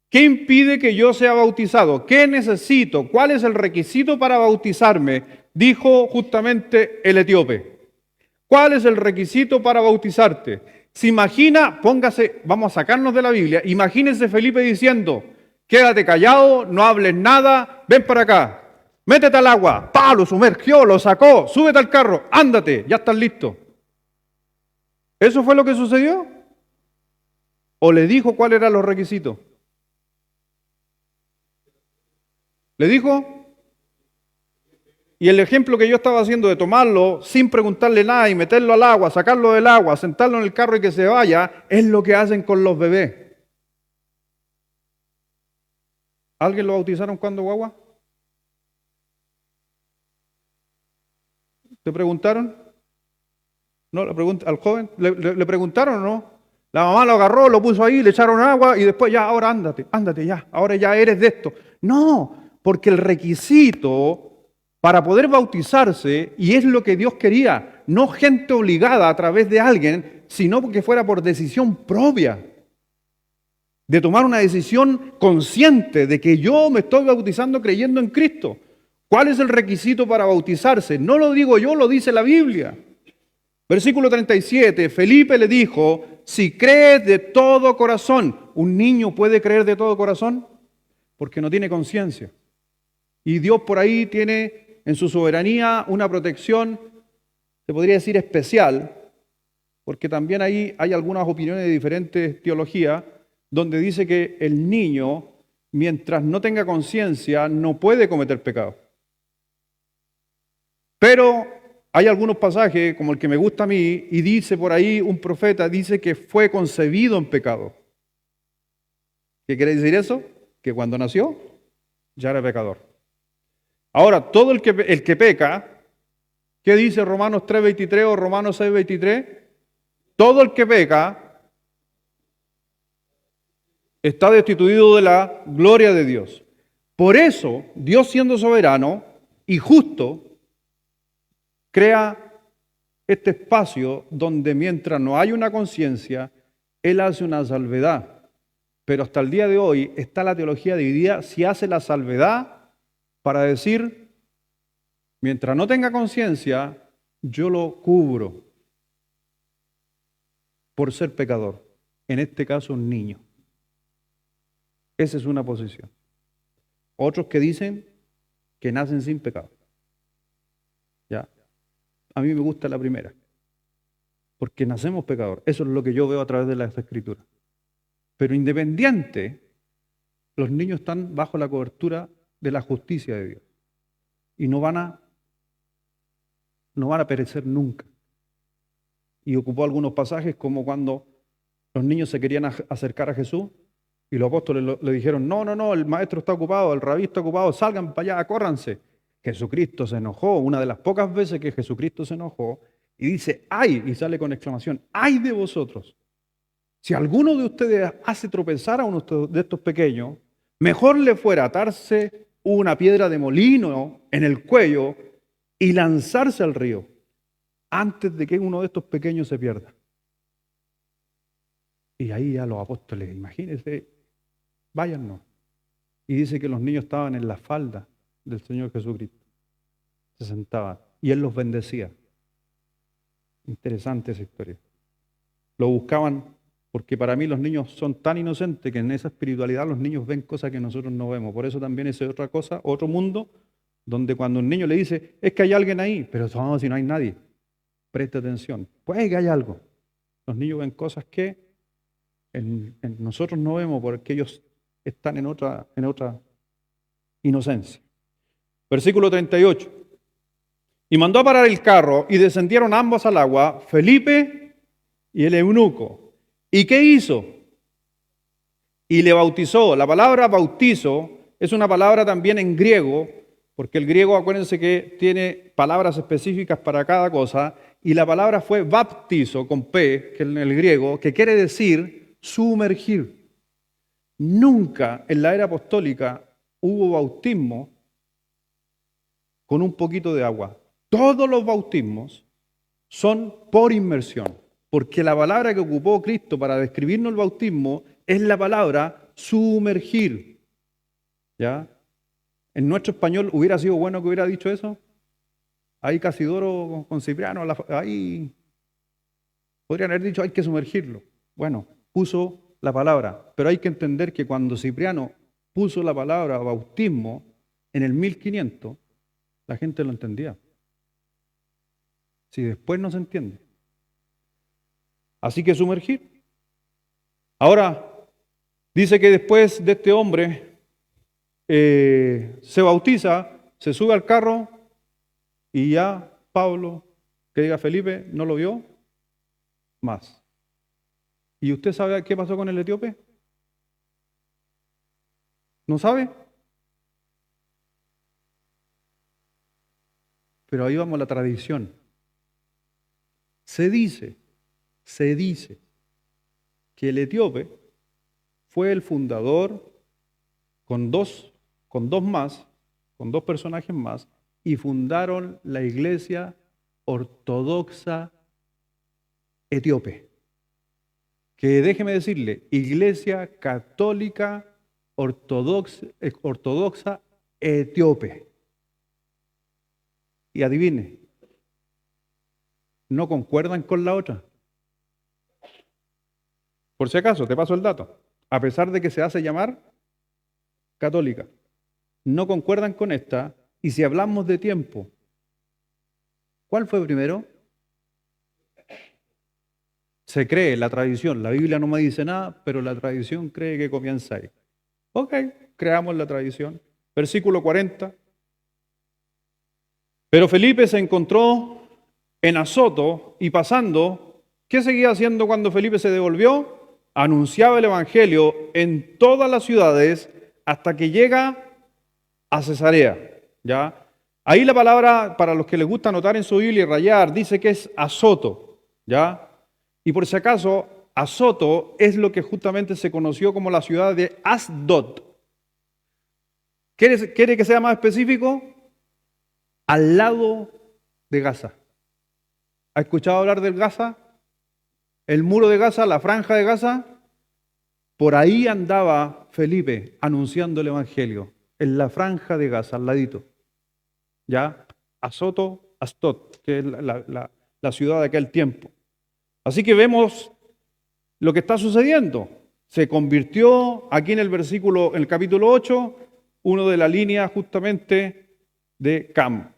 ¿qué impide que yo sea bautizado? ¿Qué necesito? ¿Cuál es el requisito para bautizarme? Dijo justamente el etíope. ¿Cuál es el requisito para bautizarte? Se imagina, póngase, vamos a sacarnos de la Biblia, imagínese Felipe diciendo, quédate callado, no hables nada, ven para acá, métete al agua, lo sumergió, lo sacó, súbete al carro, ándate, ya estás listo. ¿Eso fue lo que sucedió? ¿O le dijo cuáles eran los requisitos? ¿Le dijo? Y el ejemplo que yo estaba haciendo de tomarlo sin preguntarle nada y meterlo al agua, sacarlo del agua, sentarlo en el carro y que se vaya, es lo que hacen con los bebés. ¿Alguien lo bautizaron cuando guagua? ¿Te preguntaron? ¿No? ¿Al joven? ¿Le preguntaron o no? La mamá lo agarró, lo puso ahí, le echaron agua y después ya, ahora ándate ya, ahora ya eres de esto. No, porque el requisito para poder bautizarse, y es lo que Dios quería, no gente obligada a través de alguien, sino porque fuera por decisión propia, de tomar una decisión consciente de que yo me estoy bautizando creyendo en Cristo. ¿Cuál es el requisito para bautizarse? No lo digo yo, lo dice la Biblia. Versículo 37, Felipe le dijo, si crees de todo corazón, ¿un niño puede creer de todo corazón? Porque no tiene conciencia. Y Dios por ahí tiene en su soberanía una protección, se podría decir especial, porque también ahí hay algunas opiniones de diferentes teologías, donde dice que el niño, mientras no tenga conciencia, no puede cometer pecado. Pero hay algunos pasajes, como el que me gusta a mí, y dice por ahí un profeta, dice que fue concebido en pecado. ¿Qué quiere decir eso? Que cuando nació, ya era pecador. Ahora, todo el que peca, ¿qué dice Romanos 3:23 o Romanos 6:23? Todo el que peca está destituido de la gloria de Dios. Por eso, Dios siendo soberano y justo, crea este espacio donde mientras no hay una conciencia, Él hace una salvedad. Pero hasta el día de hoy está la teología dividida si hace la salvedad para decir, mientras no tenga conciencia, yo lo cubro por ser pecador. En este caso, un niño. Esa es una posición. Otros que dicen que nacen sin pecado. ¿Ya? A mí me gusta la primera. Porque nacemos pecadores. Eso es lo que yo veo a través de las Escrituras. Pero independiente, los niños están bajo la cobertura de la justicia de Dios. Y no van a perecer nunca. Y ocupó algunos pasajes como cuando los niños se querían acercar a Jesús y los apóstoles le dijeron, no, el maestro está ocupado, el rabí está ocupado, salgan para allá, córranse. Jesucristo se enojó, una de las pocas veces que Jesucristo se enojó, y dice, ¡ay! Y sale con exclamación, ¡ay de vosotros! Si alguno de ustedes hace tropezar a uno de estos pequeños, mejor le fuera atarse una piedra de molino en el cuello y lanzarse al río antes de que uno de estos pequeños se pierda. Y ahí ya los apóstoles, imagínense, váyannos. Y dice que los niños estaban en la falda del Señor Jesucristo. Se sentaban y Él los bendecía. Interesante esa historia. Lo buscaban porque para mí los niños son tan inocentes que en esa espiritualidad los niños ven cosas que nosotros no vemos. Por eso también es otra cosa, otro mundo, donde cuando un niño le dice, es que hay alguien ahí, pero no, si no hay nadie, preste atención. Puede que haya algo. Los niños ven cosas que en nosotros no vemos porque ellos están en otra inocencia. Versículo 38. Y mandó a parar el carro y descendieron ambos al agua, Felipe y el eunuco. ¿Y qué hizo? Y le bautizó. La palabra bautizo es una palabra también en griego, porque el griego, acuérdense que tiene palabras específicas para cada cosa, y la palabra fue baptizo, con P, que en el griego, que quiere decir sumergir. Nunca en la era apostólica hubo bautismo con un poquito de agua. Todos los bautismos son por inmersión, porque la palabra que ocupó Cristo para describirnos el bautismo es la palabra sumergir. ¿Ya? En nuestro español hubiera sido bueno que hubiera dicho eso. Ahí Casidoro con Cipriano, ahí podrían haber dicho hay que sumergirlo. Bueno, puso la palabra, pero hay que entender que cuando Cipriano puso la palabra bautismo en el 1500, la gente lo entendía. Si después no se entiende. Así que sumergir. Ahora, dice que después de este hombre se bautiza, se sube al carro y ya Pablo, que diga Felipe, no lo vio más. ¿Y usted sabe qué pasó con el etíope? ¿No sabe? Pero ahí vamos a la tradición. Se dice que el etíope fue el fundador con dos personajes más, y fundaron la iglesia ortodoxa etíope. Que déjeme decirle, iglesia católica ortodoxa etíope. Y adivine, no concuerdan con la otra. Por si acaso, te paso el dato. A pesar de que se hace llamar católica, no concuerdan con esta. Y si hablamos de tiempo, ¿cuál fue primero? Se cree, la tradición. La Biblia no me dice nada, pero la tradición cree que comienza ahí. Ok, creamos la tradición. Versículo 40. Pero Felipe se encontró en Azoto y pasando, ¿qué seguía haciendo cuando Felipe se devolvió? Anunciaba el evangelio en todas las ciudades hasta que llega a Cesarea. ¿Ya? Ahí la palabra, para los que les gusta anotar en su Biblia y rayar, dice que es Azoto. ¿Ya? Y por si acaso, Azoto es lo que justamente se conoció como la ciudad de Asdod. ¿Quiere que sea más específico? Al lado de Gaza. ¿Ha escuchado hablar del Gaza? El muro de Gaza, la franja de Gaza. Por ahí andaba Felipe anunciando el evangelio, en la franja de Gaza, al ladito. ¿Ya? Azoto, Asdod, que es la ciudad de aquel tiempo. Así que vemos lo que está sucediendo. Se convirtió aquí en el capítulo 8, uno de la línea justamente de Cam.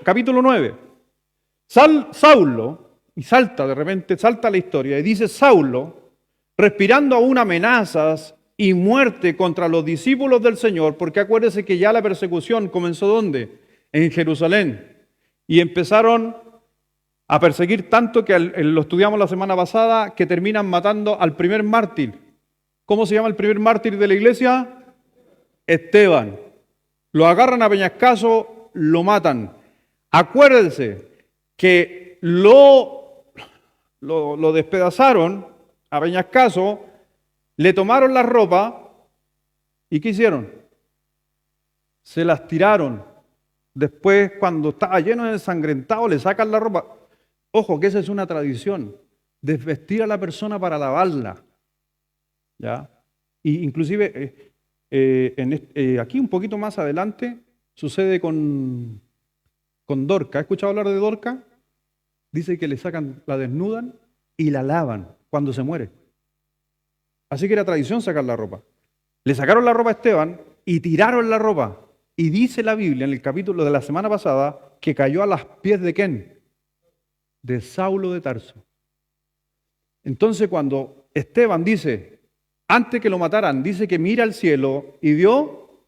Capítulo 9. Saulo, y salta la historia, y dice Saulo, respirando aún amenazas y muerte contra los discípulos del Señor, porque acuérdese que ya la persecución comenzó ¿dónde? En Jerusalén. Y empezaron a perseguir tanto que lo estudiamos la semana pasada, que terminan matando al primer mártir. ¿Cómo se llama el primer mártir de la iglesia? Esteban. Lo agarran a peñascazo, lo matan. Acuérdense que lo despedazaron a peñascazo, le tomaron la ropa y ¿qué hicieron? Se las tiraron. Después, cuando estaba lleno de ensangrentado, le sacan la ropa. Ojo, que esa es una tradición, desvestir a la persona para lavarla. ¿Ya? Y inclusive, aquí un poquito más adelante, sucede con Dorca. ¿Ha escuchado hablar de Dorca? Dice que la desnudan y la lavan cuando se muere. Así que era tradición sacar la ropa. Le sacaron la ropa a Esteban y tiraron la ropa. Y dice la Biblia en el capítulo de la semana pasada que cayó a los pies de ¿quién? De Saulo de Tarso. Entonces cuando Esteban dice, antes que lo mataran, dice que mira al cielo y vio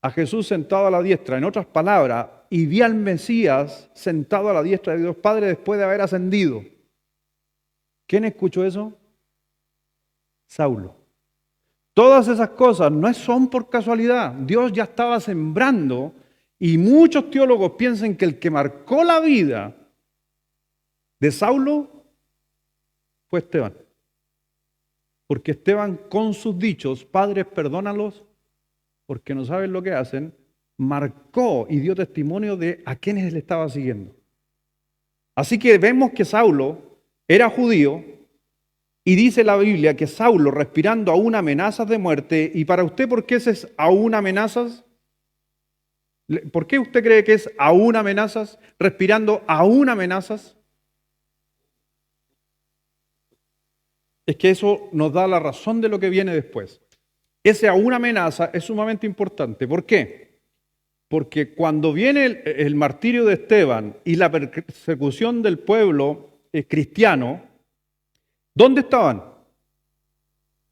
a Jesús sentado a la diestra. En otras palabras, y vi al Mesías sentado a la diestra de Dios Padre después de haber ascendido. ¿Quién escuchó eso? Saulo. Todas esas cosas no son por casualidad. Dios ya estaba sembrando, y muchos teólogos piensan que el que marcó la vida de Saulo fue Esteban. Porque Esteban, con sus dichos, padres, perdónalos, porque no saben lo que hacen, marcó y dio testimonio de a quienes le estaba siguiendo. Así que vemos que Saulo era judío, y dice la Biblia que Saulo, respirando aún amenazas de muerte, y para usted, ¿por qué es aún amenazas? ¿Por qué usted cree que es aún amenazas? Respirando aún amenazas. Es que eso nos da la razón de lo que viene después. Ese aún amenaza es sumamente importante. ¿Por qué? Porque cuando viene el martirio de Esteban y la persecución del pueblo cristiano, ¿dónde estaban?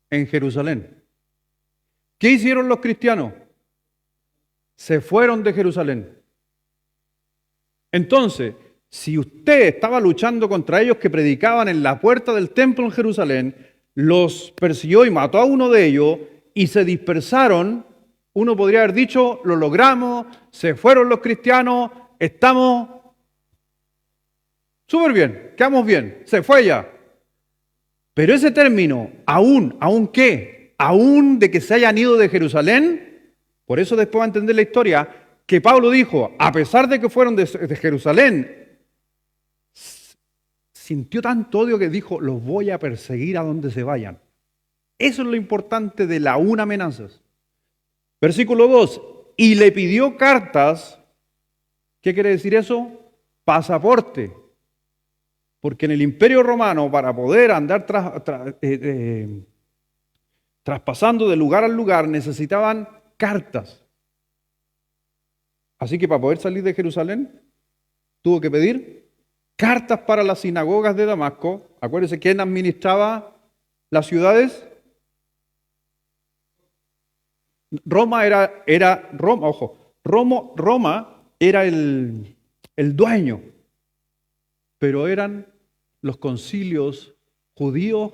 En Jerusalén. ¿Qué hicieron los cristianos? Se fueron de Jerusalén. Entonces, si usted estaba luchando contra ellos que predicaban en la puerta del templo en Jerusalén, los persiguió y mató a uno de ellos y se dispersaron, uno podría haber dicho, lo logramos, se fueron los cristianos, estamos súper bien, quedamos bien, se fue ya. Pero ese término, ¿aún qué? Aún de que se hayan ido de Jerusalén, por eso después va a entender la historia, que Pablo dijo, a pesar de que fueron de Jerusalén, sintió tanto odio que dijo, los voy a perseguir a donde se vayan. Eso es lo importante de la aún amenazas. Versículo 2, y le pidió cartas. ¿Qué quiere decir eso? Pasaporte. Porque en el Imperio Romano, para poder andar traspasando de lugar al lugar, necesitaban cartas. Así que para poder salir de Jerusalén, tuvo que pedir cartas para las sinagogas de Damasco. Acuérdense, ¿quién administraba las ciudades? Roma era el dueño, pero eran los concilios judíos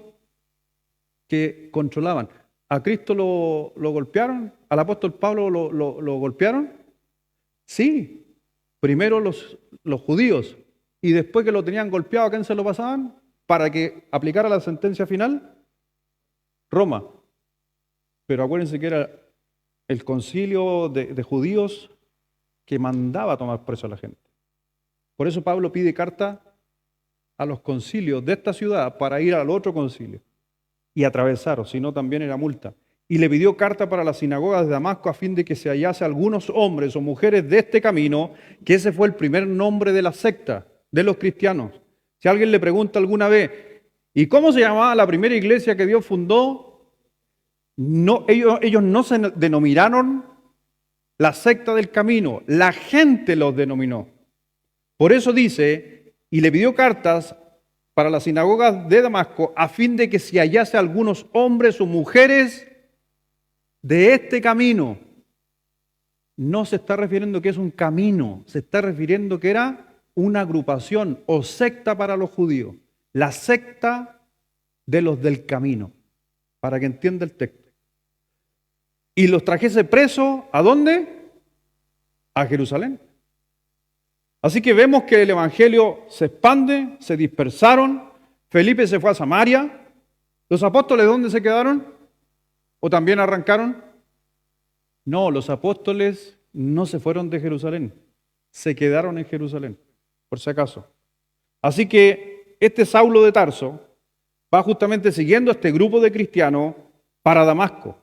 que controlaban. ¿A Cristo lo golpearon? ¿Al apóstol Pablo lo golpearon? Sí, primero los judíos, y después que lo tenían golpeado, ¿a quién se lo pasaban? Para que aplicara la sentencia final, Roma. Pero acuérdense que era el concilio de judíos que mandaba a tomar preso a la gente. Por eso Pablo pide carta a los concilios de esta ciudad para ir al otro concilio y atravesar, o si no también era multa. Y le pidió carta para las sinagogas de Damasco a fin de que se hallase algunos hombres o mujeres de este camino, que ese fue el primer nombre de la secta de los cristianos. Si alguien le pregunta alguna vez, ¿y cómo se llamaba la primera iglesia que Dios fundó? No, ellos no se denominaron la secta del camino, la gente los denominó. Por eso dice, y le pidió cartas para las sinagogas de Damasco a fin de que se hallase algunos hombres o mujeres de este camino. No se está refiriendo que es un camino, se está refiriendo que era una agrupación o secta para los judíos, la secta de los del camino, para que entienda el texto. Y los trajese presos, ¿a dónde? A Jerusalén. Así que vemos que el evangelio se expande, se dispersaron, Felipe se fue a Samaria. ¿Los apóstoles dónde se quedaron? ¿O también arrancaron? No, los apóstoles no se fueron de Jerusalén, se quedaron en Jerusalén, por si acaso. Así que este Saulo de Tarso va justamente siguiendo a este grupo de cristianos para Damasco.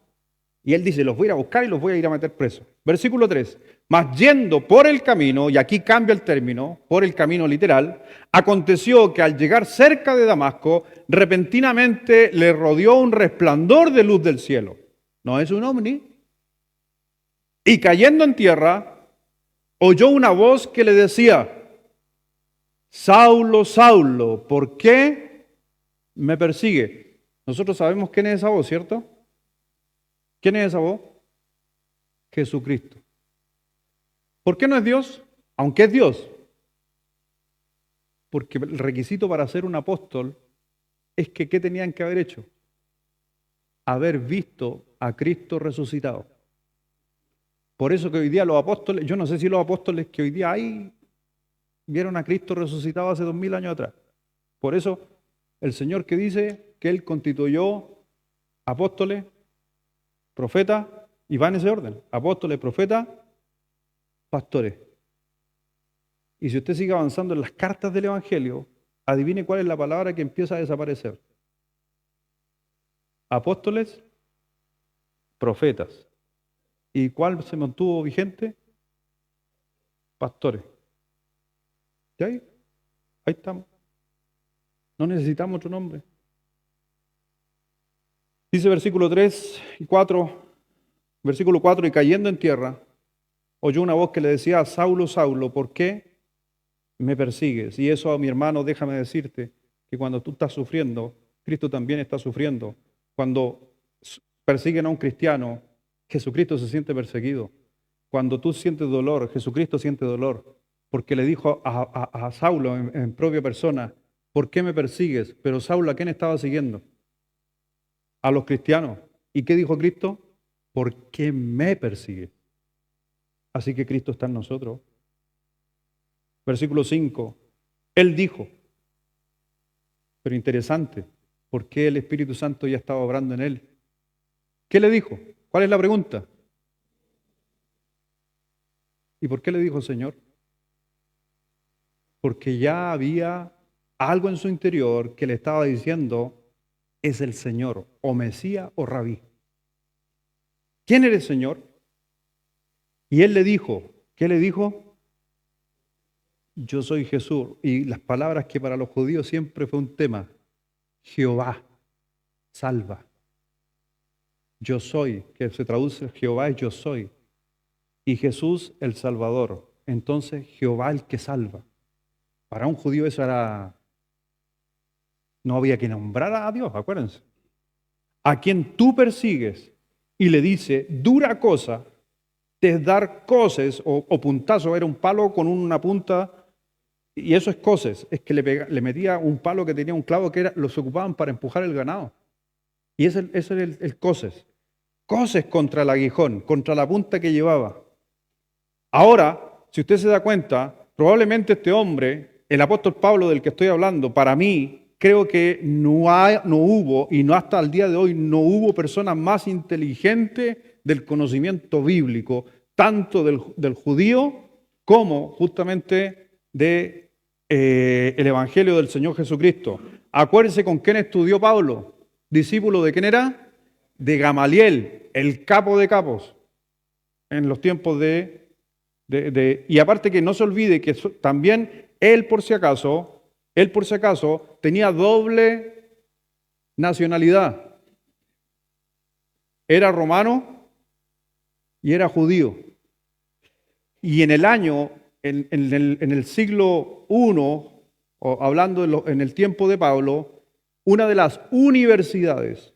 Y él dice, los voy a ir a buscar y los voy a ir a meter presos. Versículo 3, mas yendo por el camino, y aquí cambia el término, por el camino literal, aconteció que al llegar cerca de Damasco, repentinamente le rodeó un resplandor de luz del cielo. No es un ovni. Y cayendo en tierra, oyó una voz que le decía, Saulo, Saulo, ¿por qué me persigue? Nosotros sabemos quién es esa voz, ¿cierto? ¿Quién es esa voz? Jesucristo. ¿Por qué no es Dios? Aunque es Dios. Porque el requisito para ser un apóstol es que ¿qué tenían que haber hecho? Haber visto a Cristo resucitado. Por eso que hoy día los apóstoles, yo no sé si los apóstoles que hoy día hay, vieron a Cristo resucitado hace 2000 años atrás. Por eso el Señor que dice que Él constituyó apóstoles, profetas, y va en ese orden, apóstoles, profetas, pastores. Y si usted sigue avanzando en las cartas del Evangelio, adivine cuál es la palabra que empieza a desaparecer. Apóstoles, profetas. ¿Y cuál se mantuvo vigente? Pastores. ¿Y ahí? Ahí estamos. No necesitamos otro nombre. Dice versículo 3 y 4, versículo 4, y cayendo en tierra, oyó una voz que le decía: Saulo, Saulo, ¿por qué me persigues? Y eso, mi hermano, déjame decirte que cuando tú estás sufriendo, Cristo también está sufriendo. Cuando persiguen a un cristiano, Jesucristo se siente perseguido. Cuando tú sientes dolor, Jesucristo siente dolor. Porque le dijo a Saulo en propia persona: ¿por qué me persigues? Pero Saulo, ¿a quién estaba siguiendo? A los cristianos. ¿Y qué dijo Cristo? ¿Por qué me persigues? Así que Cristo está en nosotros. Versículo 5. Él dijo, pero interesante, ¿por qué el Espíritu Santo ya estaba obrando en él? ¿Qué le dijo? ¿Cuál es la pregunta? ¿Y por qué le dijo Señor? Porque ya había algo en su interior que le estaba diciendo: es el Señor, o Mesías o Rabí. ¿Quién eres, Señor? Y él le dijo, ¿qué le dijo? Yo soy Jesús. Y las palabras que para los judíos siempre fue un tema: Jehová, salva. Yo soy, que se traduce Jehová es yo soy. Y Jesús el Salvador. Entonces Jehová el que salva. Para un judío eso era... No había que nombrar a Dios, acuérdense. A quien tú persigues y le dice dura cosa, te es dar coces o puntazo, era un palo con una punta, y eso es coces, es que le metía un palo que tenía un clavo que los ocupaban para empujar el ganado. Y ese era el coces. Coces contra el aguijón, contra la punta que llevaba. Ahora, si usted se da cuenta, probablemente este hombre, el apóstol Pablo del que estoy hablando, para mí, creo que no hubo, y no hasta el día de hoy, no hubo persona más inteligente del conocimiento bíblico, tanto del judío como justamente del Evangelio del Señor Jesucristo. Acuérdense con quién estudió Pablo. ¿Discípulo de quién era? De Gamaliel, el capo de capos, en los tiempos y aparte que no se olvide que también él por si acaso tenía doble nacionalidad. Era romano y era judío. Y en el año, en el siglo I, o hablando en el tiempo de Pablo, una de las universidades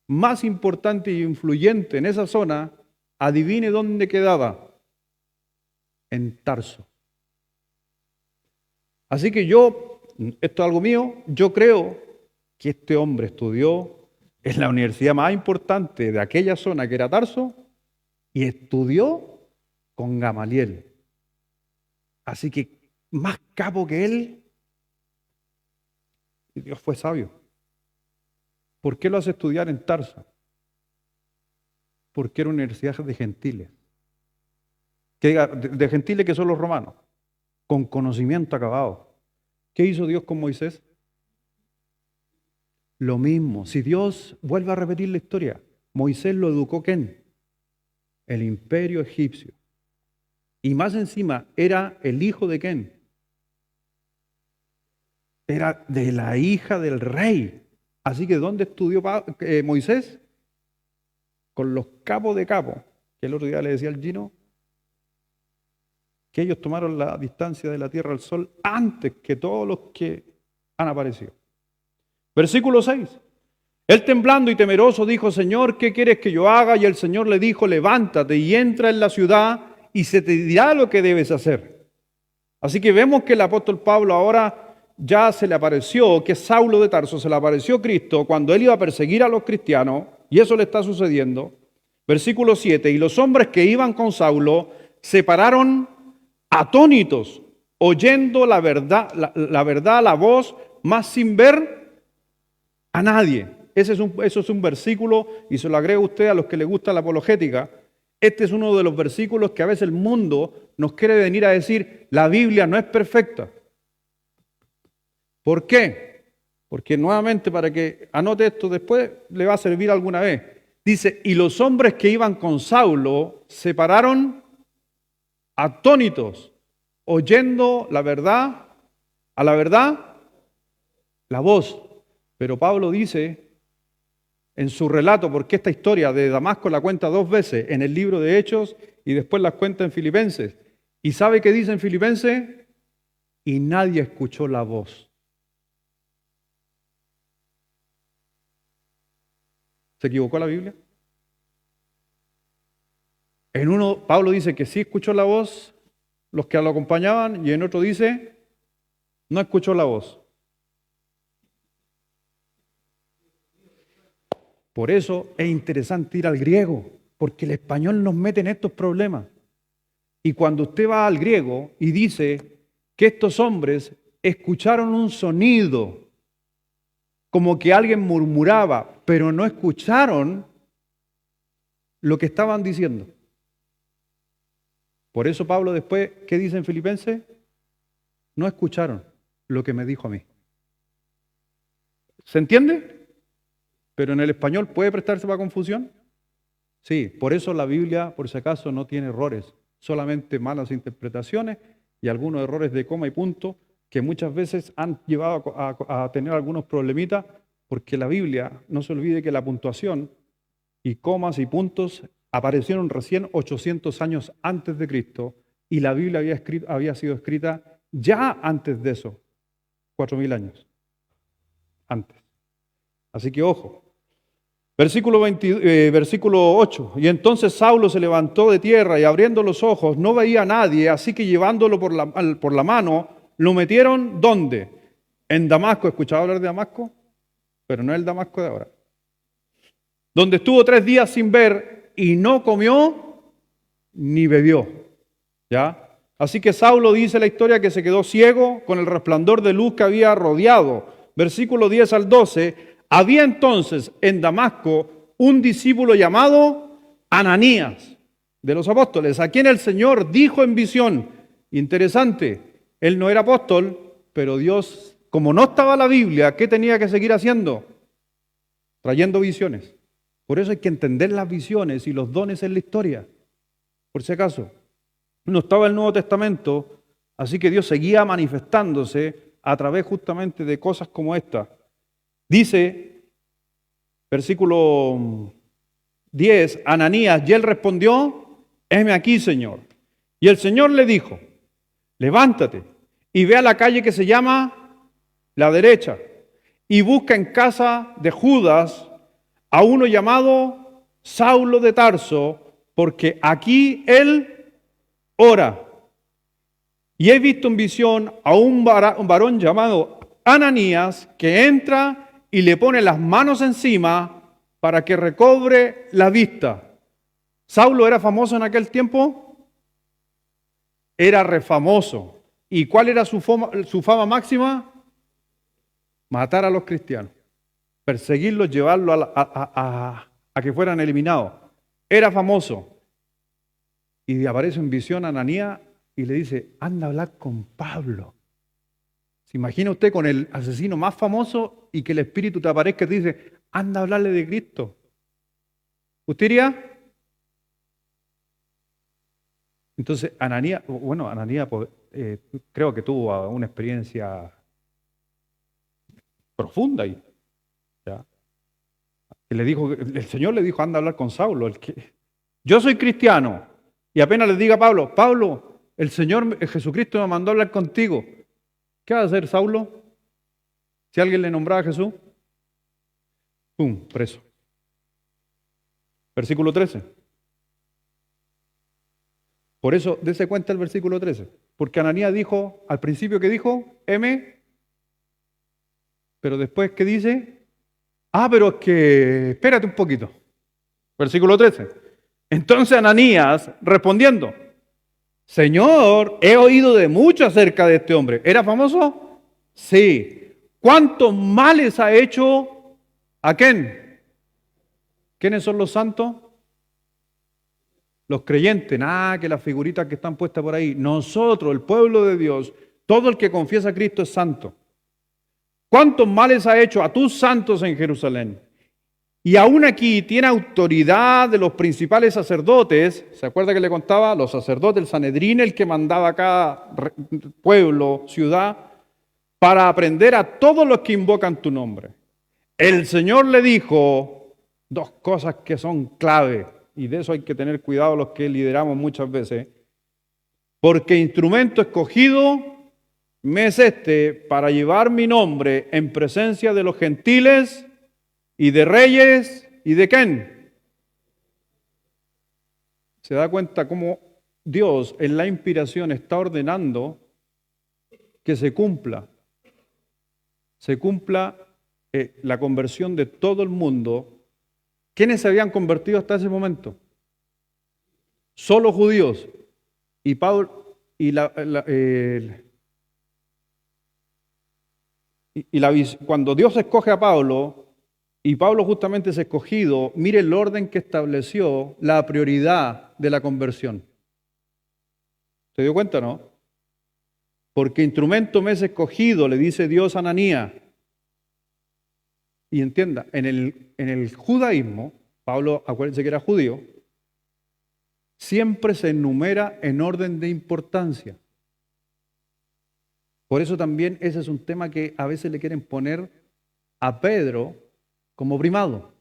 más importante e influyente en esa zona, adivine dónde quedaba: en Tarso. Así que esto es algo mío, yo creo que este hombre estudió en la universidad más importante de aquella zona, que era Tarso, y estudió con Gamaliel. Así que más capo que él, Dios fue sabio. ¿Por qué lo hace estudiar en Tarso? Porque era una universidad de gentiles. De gentiles que son los romanos, con conocimiento acabado. ¿Qué hizo Dios con Moisés? Lo mismo. Si Dios vuelve a repetir la historia, Moisés lo educó ¿quién? El imperio egipcio. Y más encima, era el hijo de ¿quién? Era de la hija del rey. Así que ¿dónde estudió Moisés? Con los capos de capos, que el otro día le decía al Gino, que ellos tomaron la distancia de la tierra al sol antes que todos los que han aparecido. Versículo 6. Él temblando y temeroso dijo, Señor, ¿qué quieres que yo haga? Y el Señor le dijo, levántate y entra en la ciudad y se te dirá lo que debes hacer. Así que vemos que el apóstol Pablo ahora ya se le apareció, que Saulo de Tarso se le apareció Cristo cuando él iba a perseguir a los cristianos, y eso le está sucediendo. Versículo 7, y los hombres que iban con Saulo se pararon atónitos, oyendo la verdad, la voz, mas sin ver a nadie. Eso es un versículo, y se lo agrego a usted a los que les gusta la apologética. Este es uno de los versículos que a veces el mundo nos quiere venir a decir, la Biblia no es perfecta. ¿Por qué? Porque nuevamente, para que anote esto después, le va a servir alguna vez. Dice, y los hombres que iban con Saulo se pararon atónitos, oyendo la verdad, a la verdad, la voz. Pero Pablo dice en su relato, porque esta historia de Damasco la cuenta 2 veces en el libro de Hechos y después la cuenta en Filipenses. ¿Y sabe qué dice en Filipenses? Y nadie escuchó la voz. ¿Se equivocó la Biblia? En uno, Pablo dice que sí escuchó la voz, los que lo acompañaban, y en otro dice, no escuchó la voz. Por eso es interesante ir al griego, porque el español nos mete en estos problemas. Y cuando usted va al griego y dice que estos hombres escucharon un sonido, como que alguien murmuraba, pero no escucharon lo que estaban diciendo. Por eso Pablo después, ¿qué dice en Filipenses? No escucharon lo que me dijo a mí. ¿Se entiende? Pero en el español puede prestarse para confusión. Sí, por eso la Biblia, por si acaso, no tiene errores, solamente malas interpretaciones y algunos errores de coma y punto que muchas veces han llevado a tener algunos problemitas, porque la Biblia, no se olvide que la puntuación y comas y puntos aparecieron recién 800 años antes de Cristo y la Biblia había sido escrita ya antes de eso, 4000 años antes. Así que ojo. Versículo 8. Y entonces Saulo se levantó de tierra y abriendo los ojos no veía a nadie, así que llevándolo por la mano, lo metieron ¿dónde? En Damasco. ¿Escuchaba hablar de Damasco? Pero no es el Damasco de ahora. Donde estuvo 3 días sin ver y no comió ni bebió. ¿Ya? Así que Saulo dice la historia que se quedó ciego con el resplandor de luz que había rodeado. Versículo 10 al 12. Había entonces en Damasco un discípulo llamado Ananías de los apóstoles, a quien el Señor dijo en visión. Interesante, él no era apóstol, pero Dios, como no estaba la Biblia, ¿qué tenía que seguir haciendo? Trayendo visiones. Por eso hay que entender las visiones y los dones en la historia. Por si acaso, no estaba el Nuevo Testamento, así que Dios seguía manifestándose a través justamente de cosas como esta. Dice, versículo 10, Ananías, y él respondió, heme aquí, Señor. Y el Señor le dijo, levántate y ve a la calle que se llama La Derecha y busca en casa de Judas a uno llamado Saulo de Tarso, porque aquí él ora. Y he visto en visión a un varón llamado Ananías que entra y le pone las manos encima para que recobre la vista. ¿Saulo era famoso en aquel tiempo? Era refamoso. ¿Y cuál era su fama máxima? Matar a los cristianos, perseguirlos, llevarlos a que fueran eliminados. Era famoso. Y aparece en visión a Ananías y le dice, anda a hablar con Pablo. ¿Se imagina usted con el asesino más famoso y que el Espíritu te aparezca y te dice, anda a hablarle de Cristo? ¿Usted iría? Entonces, Ananías creo que tuvo una experiencia profunda ahí. ¿Ya? El Señor le dijo, anda a hablar con Saulo. Yo soy cristiano. Y apenas le diga a Pablo, Pablo, el Señor Jesucristo me mandó a hablar contigo. ¿Qué va a hacer Saulo? Si alguien le nombraba a Jesús. ¡Pum! Preso. Versículo 13. Por eso, dése cuenta el versículo 13. Porque Ananías dijo, al principio que dijo, pero después que dice, pero es que, espérate un poquito. Versículo 13. Entonces Ananías, respondiendo, Señor, he oído de mucho acerca de este hombre. ¿Era famoso? Sí. ¿Cuántos males ha hecho a quién? ¿Quiénes son los santos? Los creyentes. Nada, que las figuritas que están puestas por ahí. Nosotros, el pueblo de Dios, todo el que confiesa a Cristo es santo. ¿Cuántos males ha hecho a tus santos en Jerusalén? Y aún aquí tiene autoridad de los principales sacerdotes. ¿Se acuerda que le contaba? Los sacerdotes, el Sanedrín, el que mandaba a cada pueblo, ciudad, para aprender a todos los que invocan tu nombre. El Señor le dijo dos cosas que son clave, y de eso hay que tener cuidado los que lideramos muchas veces, porque instrumento escogido me es este para llevar mi nombre en presencia de los gentiles y de reyes y de quién. Se da cuenta cómo Dios en la inspiración está ordenando que se cumpla la conversión de todo el mundo. ¿Quiénes se habían convertido hasta ese momento? Solo judíos. Y Pablo cuando Dios escoge a Pablo, y Pablo justamente es escogido, mire el orden que estableció la prioridad de la conversión. ¿Se dio cuenta, no? Porque instrumento me es escogido, le dice Dios a Ananías. Y entienda, en el judaísmo, Pablo, acuérdense que era judío, siempre se enumera en orden de importancia. Por eso también ese es un tema que a veces le quieren poner a Pedro como primado.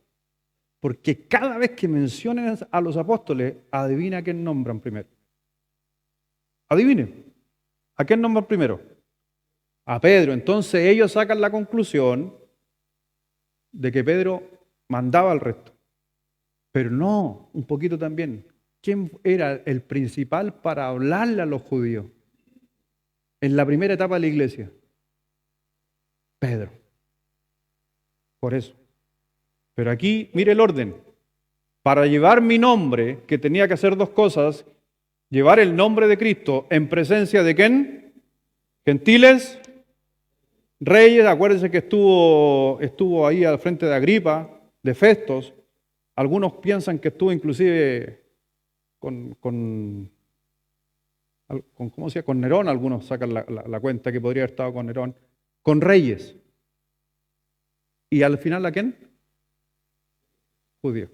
Porque cada vez que mencionen a los apóstoles, adivina a quién nombran primero. Adivinen. ¿A quién nombran primero? A Pedro. Entonces ellos sacan la conclusión de que Pedro mandaba al resto. Pero no, un poquito también. ¿Quién era el principal para hablarle a los judíos en la primera etapa de la iglesia? Pedro. Por eso. Pero aquí, mire el orden. Para llevar mi nombre, que tenía que hacer dos cosas, llevar el nombre de Cristo en presencia de ¿quién? Gentiles, reyes. Acuérdense que estuvo ahí al frente de Agripa, de Festos. Algunos piensan que estuvo inclusive con ¿cómo se llama? Con Nerón, algunos sacan la cuenta que podría haber estado con Nerón, con reyes. ¿Y al final a quién? Judío.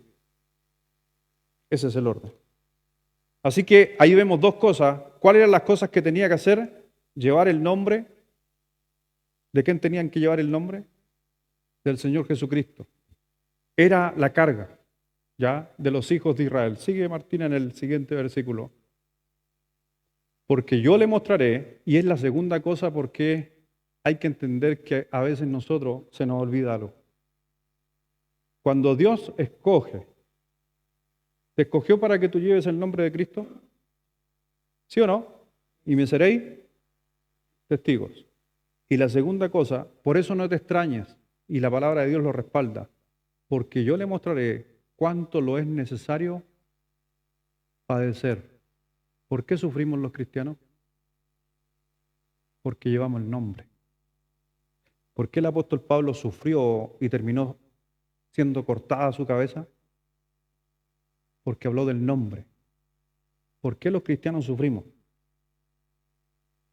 Ese es el orden. Así que ahí vemos dos cosas. ¿Cuáles eran las cosas que tenía que hacer? Llevar el nombre. ¿De quién tenían que llevar el nombre? Del Señor Jesucristo. Era la carga, ¿ya? De los hijos de Israel. Sigue Martina en el siguiente versículo. Porque yo le mostraré, y es la segunda cosa porque hay que entender que a veces nosotros se nos olvida algo. Cuando Dios escoge, ¿te escogió para que tú lleves el nombre de Cristo? ¿Sí o no? Y me seréis testigos. Y la segunda cosa, por eso no te extrañes, y la palabra de Dios lo respalda, porque yo le mostraré cuánto lo es necesario padecer. ¿Por qué sufrimos los cristianos? Porque llevamos el nombre. ¿Por qué el apóstol Pablo sufrió y terminó siendo cortada su cabeza? Porque habló del nombre. ¿Por qué los cristianos sufrimos?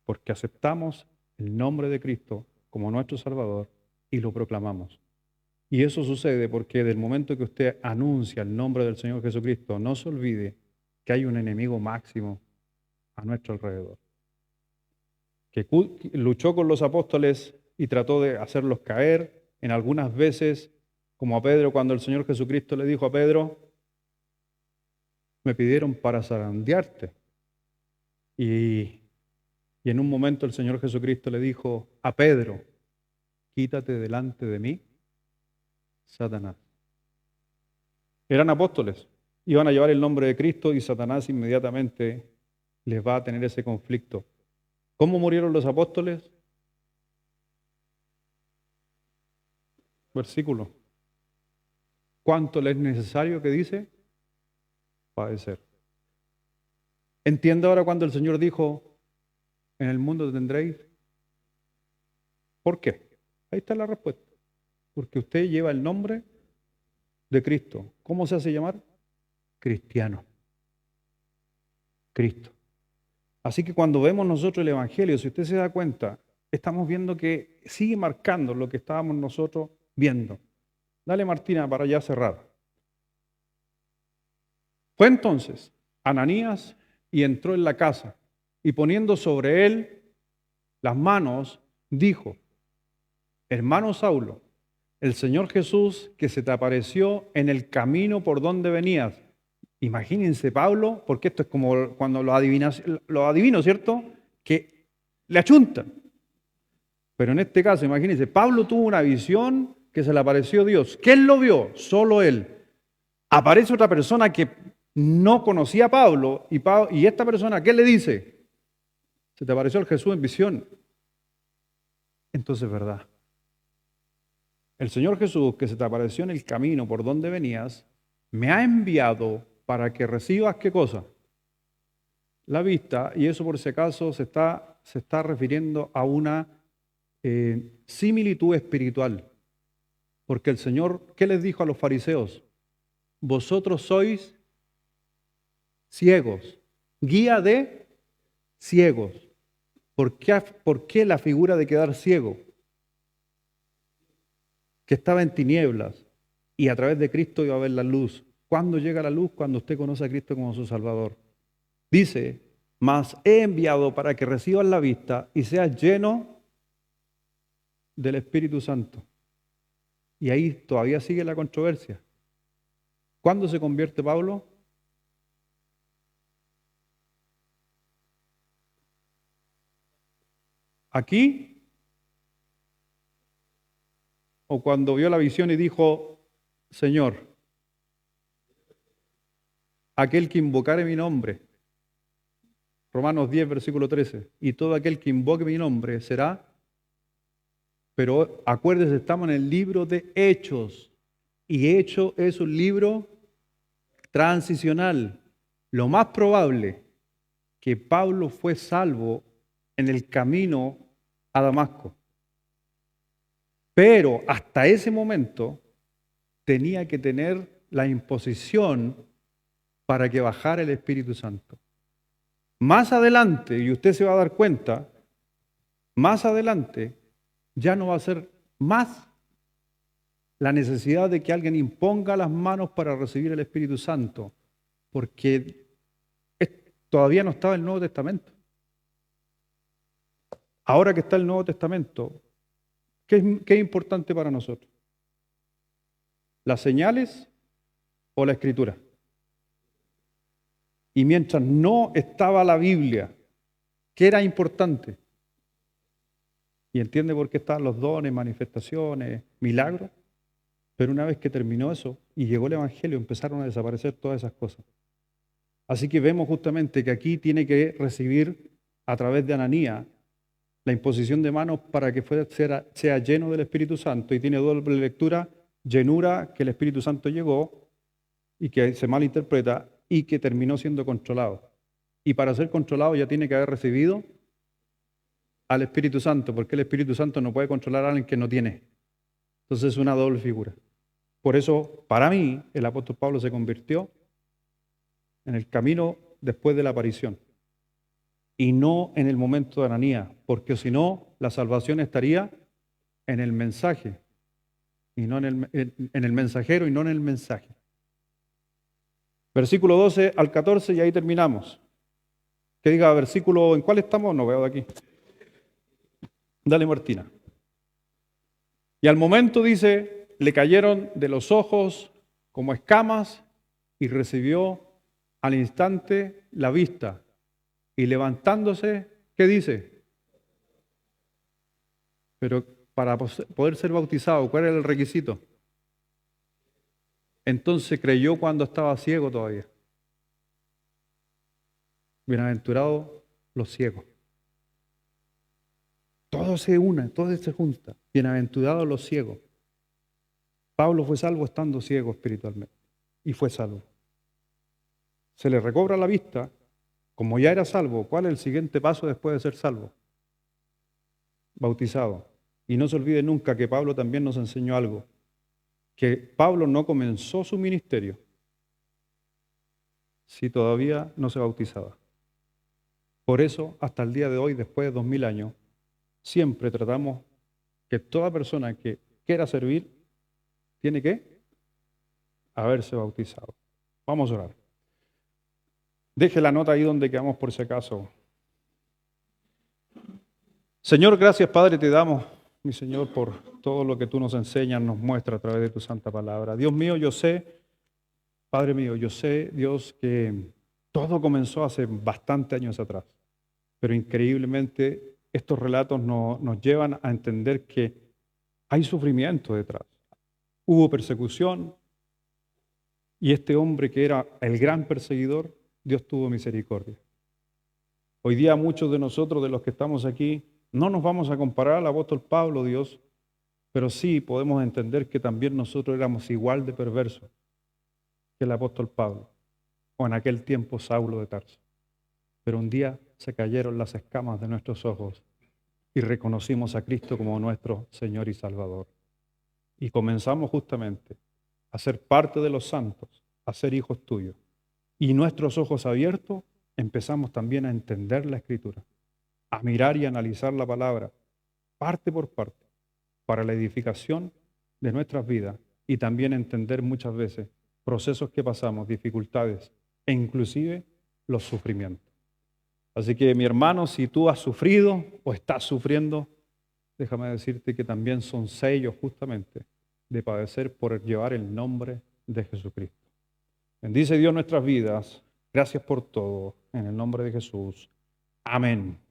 Porque aceptamos el nombre de Cristo como nuestro Salvador y lo proclamamos. Y eso sucede porque del momento que usted anuncia el nombre del Señor Jesucristo, no se olvide que hay un enemigo máximo a nuestro alrededor, que luchó con los apóstoles y trató de hacerlos caer en algunas veces, como a Pedro, cuando el Señor Jesucristo le dijo a Pedro, me pidieron para zarandearte. Y en un momento el Señor Jesucristo le dijo a Pedro, quítate delante de mí, Satanás. Eran apóstoles, iban a llevar el nombre de Cristo y Satanás inmediatamente les va a tener ese conflicto. ¿Cómo murieron los apóstoles? Versículo. ¿Cuánto les es necesario que dice? Padecer. ¿Entiende ahora cuando el Señor dijo, en el mundo tendréis? ¿Por qué? Ahí está la respuesta. Porque usted lleva el nombre de Cristo. ¿Cómo se hace llamar? Cristiano. Cristo. Así que cuando vemos nosotros el Evangelio, si usted se da cuenta, estamos viendo que sigue marcando lo que estábamos nosotros viendo. Dale, Martina, para ya cerrar. Fue entonces Ananías y entró en la casa y poniendo sobre él las manos, dijo, hermano Saulo, el Señor Jesús que se te apareció en el camino por donde venías. Imagínense, Pablo, porque esto es como cuando lo adivino, ¿cierto? Que le achuntan. Pero en este caso, imagínense, Pablo tuvo una visión que se le apareció Dios. ¿Quién lo vio? Solo él. Aparece otra persona que no conocía a Pablo y esta persona, ¿qué le dice? Se te apareció el Jesús en visión. Entonces, ¿verdad? El Señor Jesús que se te apareció en el camino por donde venías, me ha enviado para que recibas, ¿qué cosa? La vista, y eso por si acaso se está refiriendo a una similitud espiritual. Porque el Señor, ¿qué les dijo a los fariseos? Vosotros sois ciegos, guía de ciegos. ¿Por qué la figura de quedar ciego? Que estaba en tinieblas y a través de Cristo iba a ver la luz. ¿Cuándo llega la luz? Cuando usted conoce a Cristo como su Salvador. Dice, mas he enviado para que recibas la vista y seas lleno del Espíritu Santo. Y ahí todavía sigue la controversia. ¿Cuándo se convierte Pablo? ¿Aquí? ¿O cuando vio la visión y dijo, Señor, aquel que invocare mi nombre, Romanos 10, versículo 13, y todo aquel que invoque mi nombre será, pero acuérdese, estamos en el libro de Hechos, y Hechos es un libro transicional. Lo más probable que Pablo fue salvo en el camino a Damasco. Pero hasta ese momento tenía que tener la imposición para que bajara el Espíritu Santo. Más adelante, y usted se va a dar cuenta, más adelante ya no va a ser más la necesidad de que alguien imponga las manos para recibir el Espíritu Santo, porque todavía no estaba el Nuevo Testamento. Ahora que está el Nuevo Testamento, ¿qué es importante para nosotros? ¿Las señales o la Escritura? Y mientras no estaba la Biblia, ¿qué era importante? Y entiende por qué estaban los dones, manifestaciones, milagros. Pero una vez que terminó eso y llegó el Evangelio, empezaron a desaparecer todas esas cosas. Así que vemos justamente que aquí tiene que recibir a través de Ananías la imposición de manos para que sea lleno del Espíritu Santo, y tiene doble lectura, llenura que el Espíritu Santo llegó y que se malinterpreta y que terminó siendo controlado. Y para ser controlado ya tiene que haber recibido al Espíritu Santo, porque el Espíritu Santo no puede controlar a alguien que no tiene. Entonces es una doble figura. Por eso, para mí, el apóstol Pablo se convirtió en el camino después de la aparición y no en el momento de Ananías, porque si no, la salvación estaría en el mensaje y no en el mensajero y no en el mensaje. Versículo 12 al 14 y ahí terminamos. Que diga versículo, ¿en cuál estamos? No veo de aquí. Dale, Martina. Y al momento dice, le cayeron de los ojos como escamas y recibió al instante la vista. Y levantándose, ¿qué dice? Pero para poder ser bautizado, ¿cuál era el requisito? entonces creyó cuando estaba ciego todavía. Bienaventurados los ciegos. Todo se une, todo se junta. Bienaventurados los ciegos. Pablo fue salvo estando ciego espiritualmente y fue salvo. Se le recobra la vista, como ya era salvo. ¿Cuál es el siguiente paso después de ser salvo? Bautizado. Y no se olvide nunca que Pablo también nos enseñó algo, que Pablo no comenzó su ministerio si todavía no se bautizaba. Por eso, hasta el día de hoy, después de 2000 años, siempre tratamos que toda persona que quiera servir tiene que haberse bautizado. Vamos a orar. Deje la nota ahí donde quedamos por si acaso. Señor, gracias Padre te damos, mi Señor, por todo lo que tú nos enseñas, nos muestras a través de tu santa palabra. Dios mío, yo sé, Padre mío, yo sé, Dios, que todo comenzó hace bastantes años atrás, pero increíblemente estos relatos nos llevan a entender que hay sufrimiento detrás. Hubo persecución y este hombre que era el gran perseguidor, Dios tuvo misericordia. Hoy día muchos de nosotros, de los que estamos aquí, no nos vamos a comparar al apóstol Pablo, Dios, pero sí podemos entender que también nosotros éramos igual de perversos que el apóstol Pablo, o en aquel tiempo Saulo de Tarso. Pero un día se cayeron las escamas de nuestros ojos y reconocimos a Cristo como nuestro Señor y Salvador. Y comenzamos justamente a ser parte de los santos, a ser hijos tuyos. Y nuestros ojos abiertos empezamos también a entender la Escritura, a mirar y analizar la palabra, parte por parte, para la edificación de nuestras vidas y también entender muchas veces procesos que pasamos, dificultades e inclusive los sufrimientos. Así que mi hermano, si tú has sufrido o estás sufriendo, déjame decirte que también son sellos justamente de padecer por llevar el nombre de Jesucristo. Bendice Dios nuestras vidas. Gracias por todo. En el nombre de Jesús. Amén.